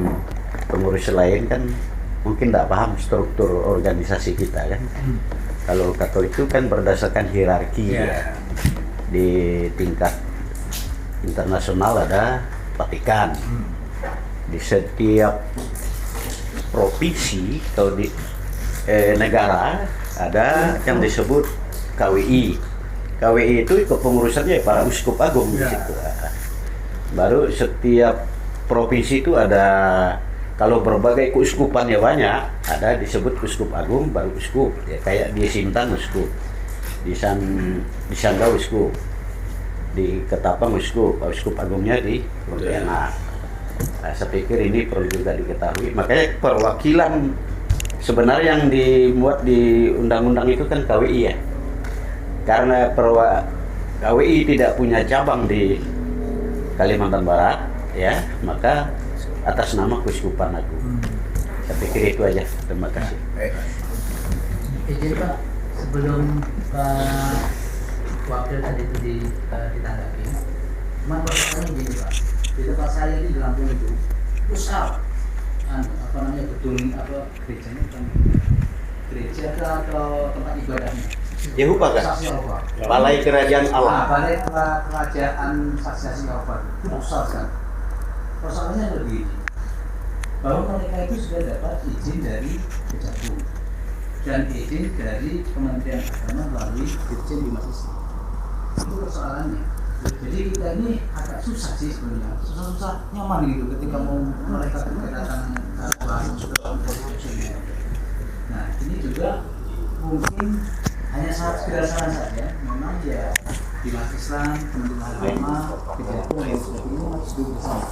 pengurus lain kan mungkin tidak paham struktur organisasi kita kan. Kalau Katolik itu kan berdasarkan hierarki ya. Di tingkat internasional ada Vatikan. Di setiap provinsi atau di negara ada yang disebut KWI. KWI itu kepengurusannya para uskup agung di situ. Baru setiap provinsi itu ada, kalau berbagai keuskupannya banyak, ada disebut uskup agung, baru uskup. Ya, kayak di Sintang uskup, di Sanggau uskup, di Ketapang uskup agungnya di Pontianak. Nah, saya pikir ini perlu juga diketahui. Makanya perwakilan sebenarnya yang dimuat di undang-undang itu kan KWI ya. Karena KWI tidak punya cabang di Kalimantan Barat ya, maka atas nama Keuskupan Agung. Saya pikir itu aja. Terima kasih. Izin Pak, sebelum Pak Wakil tadi itu ditanggapi, cuma pertanyaan begini Pak, di tempat saya ini di Lampung itu pusat gedung gerejanya bukan gereja atau tempat ibadahnya. Yehova kan? Saksi Yehova. Balai Kerajaan Allah. Balai Kerajaan Saksi Yehova itu besar kan. Persoalannya lebih bahwa mereka itu sudah dapat izin dari Kejagung dan izin dari Kementerian Agama melalui Dirjen Bimas Islam. Itu persoalannya. Jadi kita ini agak susah sih sebenarnya, susah nyaman gitu ketika mau mereka kedatangan konstitusional. Nah ini juga mungkin hanya sekedar saran saja, memang ya Bimas Islam, Kementerian Agama, Kejagung yang seperti ini harus duduk bersama.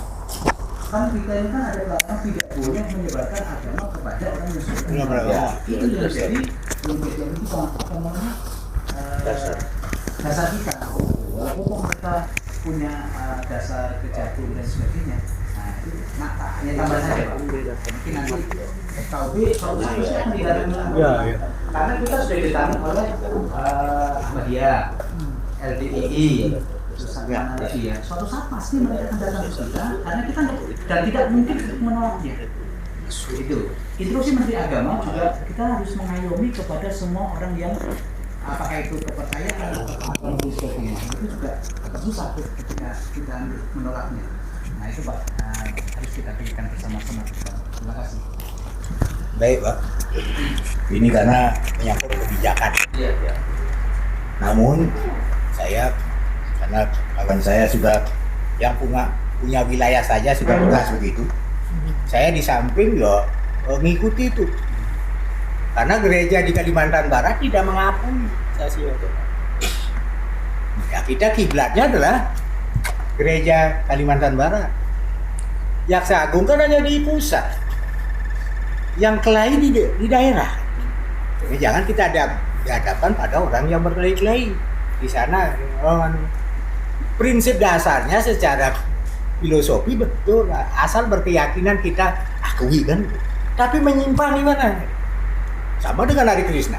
Kan kita ini kan ada larangan tidak boleh menyebarkan agama kepada orang Muslim. Ya, itu yang jadi belum terjadi itu apa namanya dasar kita. Walaupun mereka punya dasar Kejagung dan sebagainya. Nah itu hanya tambah saja Pak. Mungkin nanti FKUB solusi akan dilakukan. Ya. Karena kita sudah ditangani oleh Ahmadiyah, LDII. Ya, suatu saat pasti mereka akan datang ke kita karena kita dan tidak mungkin menolaknya. Itu sih Menteri Agama juga kita harus mengayomi kepada semua orang yang apakah itu kepercayaan atau sebagainya itu juga susah ketika kita menolaknya. Nah itu Pak harus kita pikirkan bersama-sama. Terima kasih. Baik Pak. Ini karena menyangkut kebijakan. Iya. Namun saya karena kawan saya sudah yang punya wilayah saja sudah bekas begitu. Saya di samping ya mengikuti itu. Karena gereja di Kalimantan Barat tidak mengakui Saksi Yehova. Ya kita kiblatnya adalah gereja Kalimantan Barat. Jaksa Agung kan hanya di pusat. Yang kelahi di daerah. Jadi jangan kita ada dihadapan pada orang yang berkelahi-kelahi. Di sana prinsip dasarnya secara filosofi betul, asal berkeyakinan kita akui kan. Tapi menyimpang di mana? Sama dengan Hari Krishna.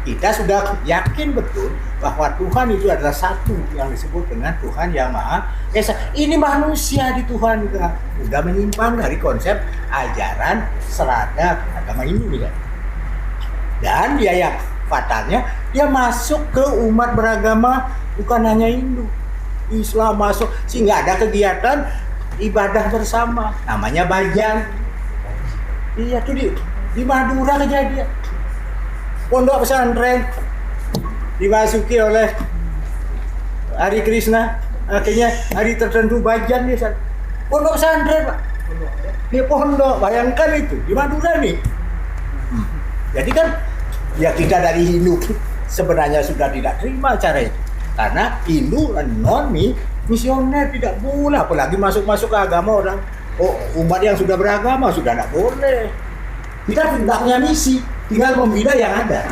Kita sudah yakin betul bahwa Tuhan itu adalah satu yang disebut dengan Tuhan yang Maha Esa. Ini manusia di Tuhan juga sudah menyimpang dari konsep ajaran serada agama Hindu ya. Dan dia yang fatalnya dia masuk ke umat beragama bukan hanya Hindu, Islam masuk sehingga ada kegiatan ibadah bersama namanya Bajan. Iya tuh di Madura kejadian. Pondok pesantren dimasuki oleh Hari Krishna, akhirnya hari tertentu Bajan dia pondok pesantren Pak. Dia pondok, bayangkan itu di Madura nih. Jadi kan ya kita dari Hindu sebenarnya sudah tidak terima cara itu. Karena Hindu non misioner tidak boleh, apalagi masuk ke agama orang umat yang sudah beragama sudah tidak boleh. Kita tidak punya misi, tinggal membina yang ada.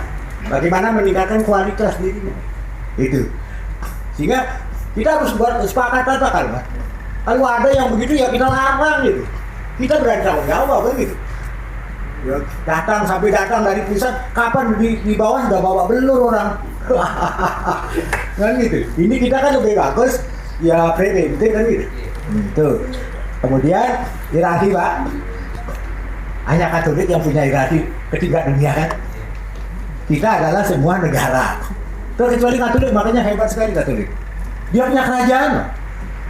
Bagaimana meningkatkan kualitas dirinya. Itu. Sehingga kita harus buat kesepakatan kan, Pak. Kalau ada yang begitu ya kita larang gitu. Kita berani tanggung jawab begitu. Ya, datang dari pusat, kapan di bawah sudah bawa belur orang. Kan gitu. Ini kita kan lebih bagus ya preventif kan gitu. Tuh. Kemudian hierarki Pak. Hanya Katolik yang punya hierarki ketiga dunia kan. Kita adalah semua negara. Kecuali Katolik, makanya hebat sekali Katolik. Dia punya kerajaan.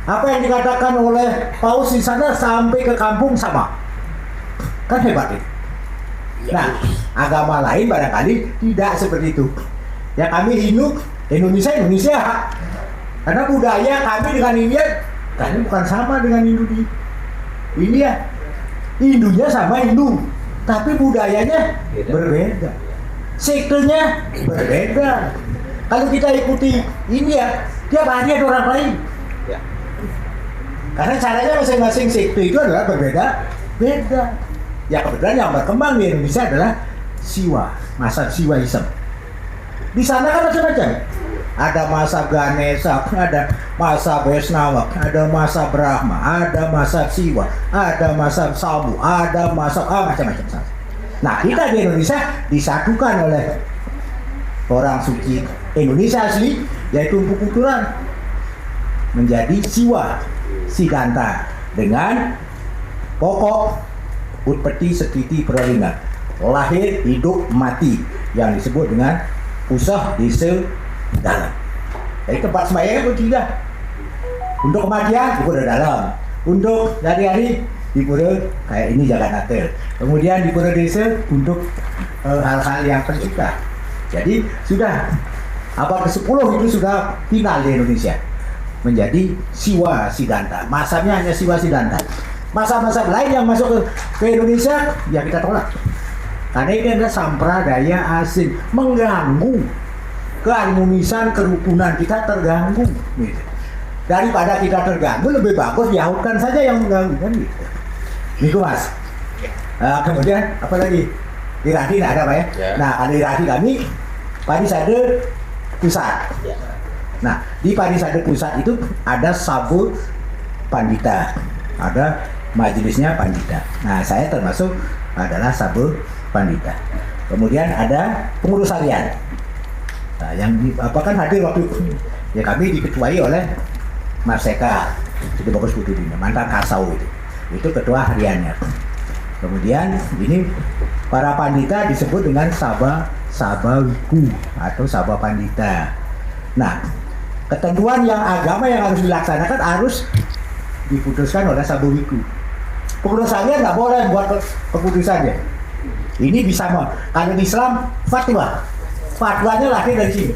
Apa yang dikatakan oleh Paus di sana sampai ke kampung sama. Kan hebat itu. Nah, agama lain barangkali tidak seperti itu. Ya kami Hindu, Indonesia. Karena budaya kami dengan India, kami bukan sama dengan Hindu di India. Hindunya sama Hindu, tapi budayanya berbeda. Sektenya berbeda. Kalau kita ikuti India, tiap hari ada orang lain. Ya. Karena caranya masing-masing sekte itu adalah berbeda. Ya kebetulan yang berkembang di Indonesia adalah Siwa, masa Siwaism. Di sana kan macam-macam. Ada masa Ganesha, ada masa Vaishnava, ada masa Brahma, ada masa Siwa, ada masa Sabu, ada masa macam-macam. Nah kita di Indonesia disatukan oleh orang suci Indonesia asli, yaitu Empu Kuturan, menjadi Siwa Siddhanta dengan pokok Utpeti Setiti Pralinga, lahir, hidup, mati, yang disebut dengan Pusah Desa Dalam. Jadi tempat sembahyang pun tidak. Untuk kematian di pura dalam, untuk hari-hari di pura kayak ini Jagat Natal. Kemudian di pura desa untuk hal-hal yang tercipta. Jadi sudah abad ke-10 itu sudah final di Indonesia menjadi Siwa Siddhanta. Masanya hanya Siwa Siddhanta. Masa-masa lain yang masuk ke Indonesia ya kita tolak. Karena ini adalah sampradaya asing, mengganggu keharmonisan, kerukunan kita terganggu. Gitu. Daripada kita terganggu, lebih bagus Yahudkan saja yang mengganggu kan gitu. Itu Mas. Kemudian apa lagi? Di Rati ada Pak ya? Nah, di Rati kami Parisade Pusat. Nah, di Parisade Pusat itu ada Sabu Pandita, ada majelisnya Pandita. Nah, saya termasuk adalah Sabu Pandita. Kemudian ada pengurus harian. Nah, yang kan hadir waktu itu. Ya kami diketuai oleh Mas Eka, itu Bagus Putudina, mantan Kasau itu ketua hariannya. Kemudian ini para pandita disebut dengan Sabawiku atau Sabha Pandita. Nah, ketentuan yang agama yang harus dilaksanakan harus diputuskan oleh Sabawiku. Pengurus harian nggak boleh buat keputusannya. Ini bisa kalau di Islam fatwanya lahir dari sini.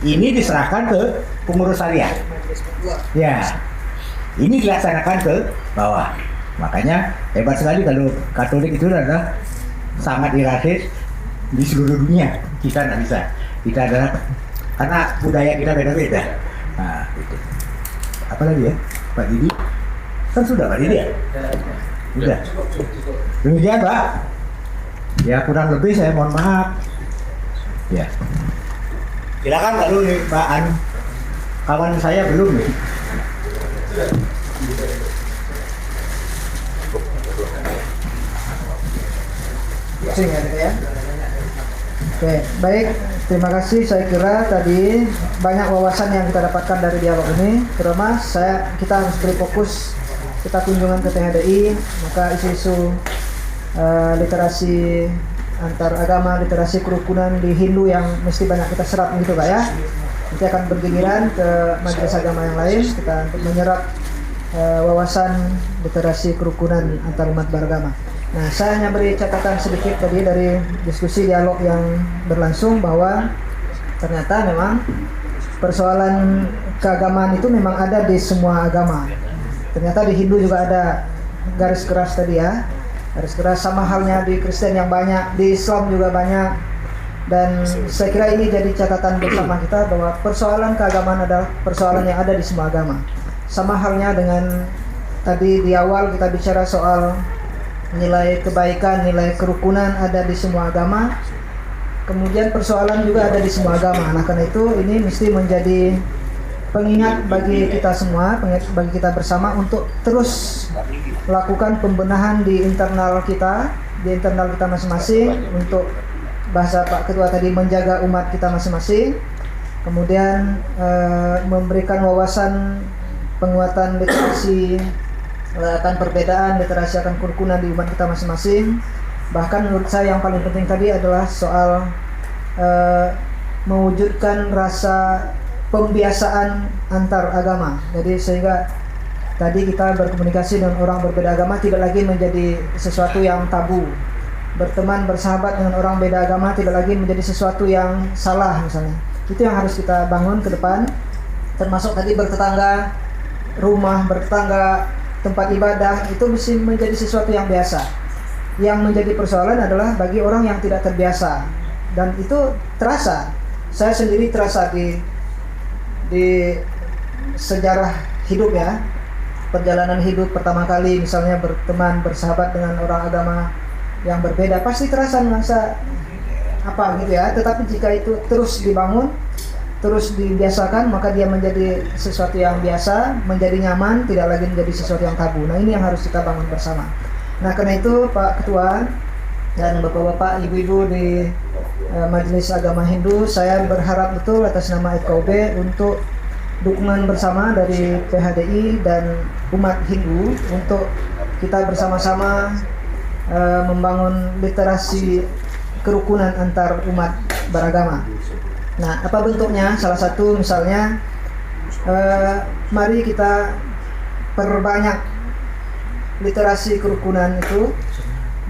Ini diserahkan ke pengurus harian. Ya, ini dilaksanakan ke bawah. Makanya hebat sekali kalau Katolik itu adalah sangat irasis di seluruh dunia. Kita nggak bisa. Kita adalah karena budaya kita beda-beda. Nah, itu. Apa lagi ya, Pak Didi? Kan sudah Pak Didi ya? Sudah. Demikian Pak. Ya kurang lebih saya mohon maaf. Ya. Silakan lalu nih Pak Anu. Kawan saya belum nih. Ya. Oke, baik. Terima kasih. Saya kira tadi banyak wawasan yang kita dapatkan dari dialog ini. Terutama kita harus beri fokus. Kita kunjungan ke THDI, maka isu-isu literasi antar agama, literasi kerukunan di Hindu yang mesti banyak kita serap gitu Pak ya. Nanti akan bergiliran ke majelis agama yang lain kita untuk menyerap wawasan literasi kerukunan antar umat beragama. Nah, saya hanya beri catatan sedikit tadi dari diskusi dialog yang berlangsung bahwa ternyata memang persoalan keagamaan itu memang ada di semua agama. Ternyata di Hindu juga ada garis keras tadi ya. Garis keras sama halnya di Kristen yang banyak, di Islam juga banyak. Dan saya kira ini jadi catatan bersama kita bahwa persoalan keagamaan adalah persoalan yang ada di semua agama. Sama halnya dengan tadi di awal kita bicara soal nilai kebaikan, nilai kerukunan ada di semua agama. Kemudian persoalan juga ada di semua agama. Nah, karena itu ini mesti menjadi pengingat bagi kita semua, bagi kita bersama untuk terus lakukan pembenahan di internal kita masing-masing untuk bahasa Pak Ketua tadi menjaga umat kita masing-masing. Kemudian memberikan wawasan penguatan literasi akan perbedaan, literasi akan kerukunan di umat kita masing-masing. Bahkan menurut saya yang paling penting tadi adalah soal mewujudkan rasa pembiasaan antar agama. Jadi sehingga tadi kita berkomunikasi dengan orang berbeda agama tidak lagi menjadi sesuatu yang tabu. Berteman, bersahabat dengan orang beda agama tidak lagi menjadi sesuatu yang salah misalnya. Itu yang harus kita bangun ke depan. Termasuk tadi bertetangga, rumah, bertetangga, tempat ibadah itu mesti menjadi sesuatu yang biasa. Yang menjadi persoalan adalah bagi orang yang tidak terbiasa. Dan itu terasa. Saya sendiri terasa di sejarah hidup ya, perjalanan hidup pertama kali misalnya berteman, bersahabat dengan orang agama yang berbeda, pasti terasa merasa apa gitu ya. Tetapi jika itu terus dibangun, terus dibiasakan, maka dia menjadi sesuatu yang biasa, menjadi nyaman, tidak lagi menjadi sesuatu yang tabu. Nah, ini yang harus kita bangun bersama. Nah, karena itu Pak Ketua dan Bapak-bapak, Ibu-ibu di Majelis Agama Hindu, saya berharap betul atas nama FKUB untuk dukungan bersama dari PHDI dan umat Hindu untuk kita bersama-sama membangun literasi kerukunan antar umat beragama. Nah, apa bentuknya? Salah satu misalnya, mari kita perbanyak literasi kerukunan itu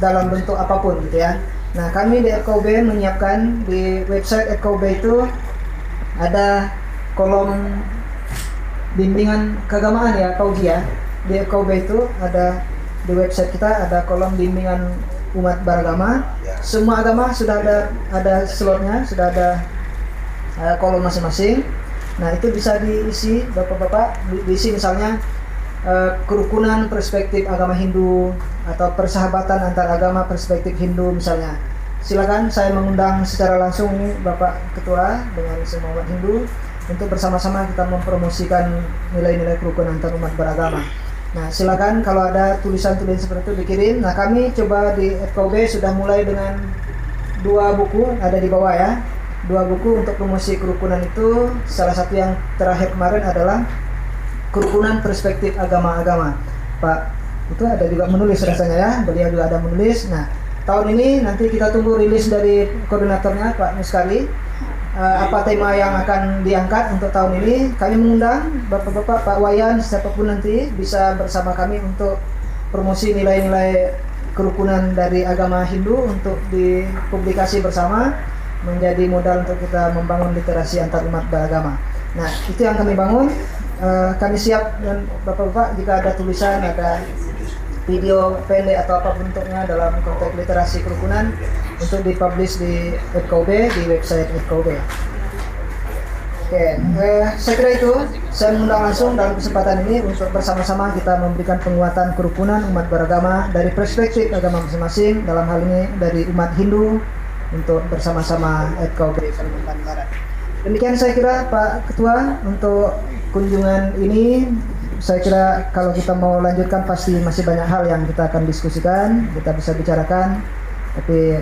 dalam bentuk apapun gitu ya. Nah, kami di FKUB menyiapkan di website FKUB itu ada kolom bimbingan keagamaan ya, Pak Uji ya. Di FKUB itu ada, di website kita ada kolom bimbingan umat beragama. Semua agama sudah ada slotnya, sudah ada kolom masing-masing. Nah, itu bisa diisi Bapak-bapak, diisi misalnya kerukunan perspektif agama Hindu atau persahabatan antar agama perspektif Hindu misalnya. Silakan, saya mengundang secara langsung nih Bapak Ketua dengan semua umat Hindu untuk bersama-sama kita mempromosikan nilai-nilai kerukunan antar umat beragama. Nah, silakan kalau ada tulisan-tulisan seperti itu dikirim. Nah, kami coba di FKUB sudah mulai dengan 2 buku ada di bawah ya. 2 buku untuk promosi kerukunan itu. Salah satu yang terakhir kemarin adalah kerukunan perspektif agama-agama. Pak itu ada juga menulis rasanya ya, beliau juga ada menulis. Nah, tahun ini nanti kita tunggu rilis dari koordinatornya Pak Muskari. Apa tema yang akan diangkat untuk tahun ini. Kami mengundang Bapak-bapak, Pak Wayan, siapapun nanti bisa bersama kami untuk promosi nilai-nilai kerukunan dari agama Hindu untuk dipublikasi bersama, menjadi modal untuk kita membangun literasi antar umat beragama. Nah, itu yang kami bangun. Kami siap, dan Bapak-bapak jika ada tulisan, ada video pendek atau apa bentuknya dalam konteks literasi kerukunan untuk dipublish di FKUB, di website FKUB. Oke, saya kira itu. Saya mengundang langsung dalam kesempatan ini untuk bersama-sama kita memberikan penguatan kerukunan umat beragama dari perspektif agama masing-masing, dalam hal ini dari umat Hindu, untuk bersama-sama FKUB Kalimantan Barat. Demikian saya kira Pak Ketua untuk kunjungan ini. Saya kira kalau kita mau lanjutkan pasti masih banyak hal yang kita akan diskusikan, kita bisa bicarakan, tapi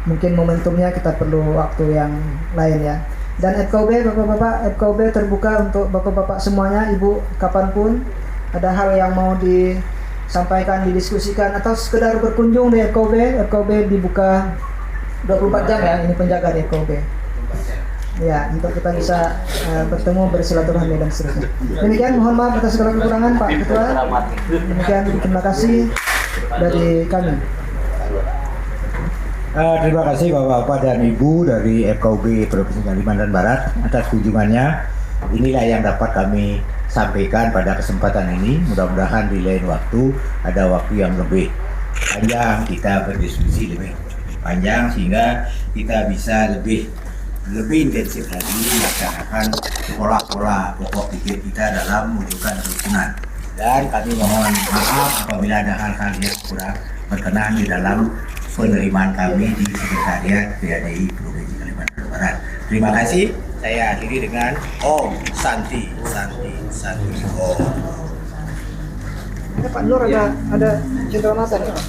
mungkin momentumnya kita perlu waktu yang lain ya. Dan FKUB, Bapak-bapak, FKUB terbuka untuk Bapak-bapak semuanya, Ibu, kapanpun ada hal yang mau disampaikan, didiskusikan, atau sekedar berkunjung di FKUB. FKUB dibuka 24 jam ya, ini penjaga di FKUB. Ya, untuk kita bisa bertemu, bersilaturahmi dan seterusnya. Demikian, mohon maaf atas segala kekurangan Pak Ketua. Demikian, terima kasih dari kami. Terima kasih Bapak-bapak dan Ibu dari FKUB Provinsi Kalimantan Barat atas kunjungannya. Inilah yang dapat kami sampaikan pada kesempatan ini. Mudah-mudahan di lain waktu ada waktu yang lebih panjang, kita berdiskusi lebih panjang sehingga kita bisa lebih intensif lagi melaksanakan pola-pola pokok pikir kita dalam mewujudkan kerukunan. Dan kami mohon maaf apabila ada hal-hal yang kurang berkenan di dalam penerimaan kami di Sekretariat PADI Provinsi Kalimantan Barat. Terima kasih. Saya akhiri dengan Om Santi Om. Pak Nur ada cendera mata nih Pak.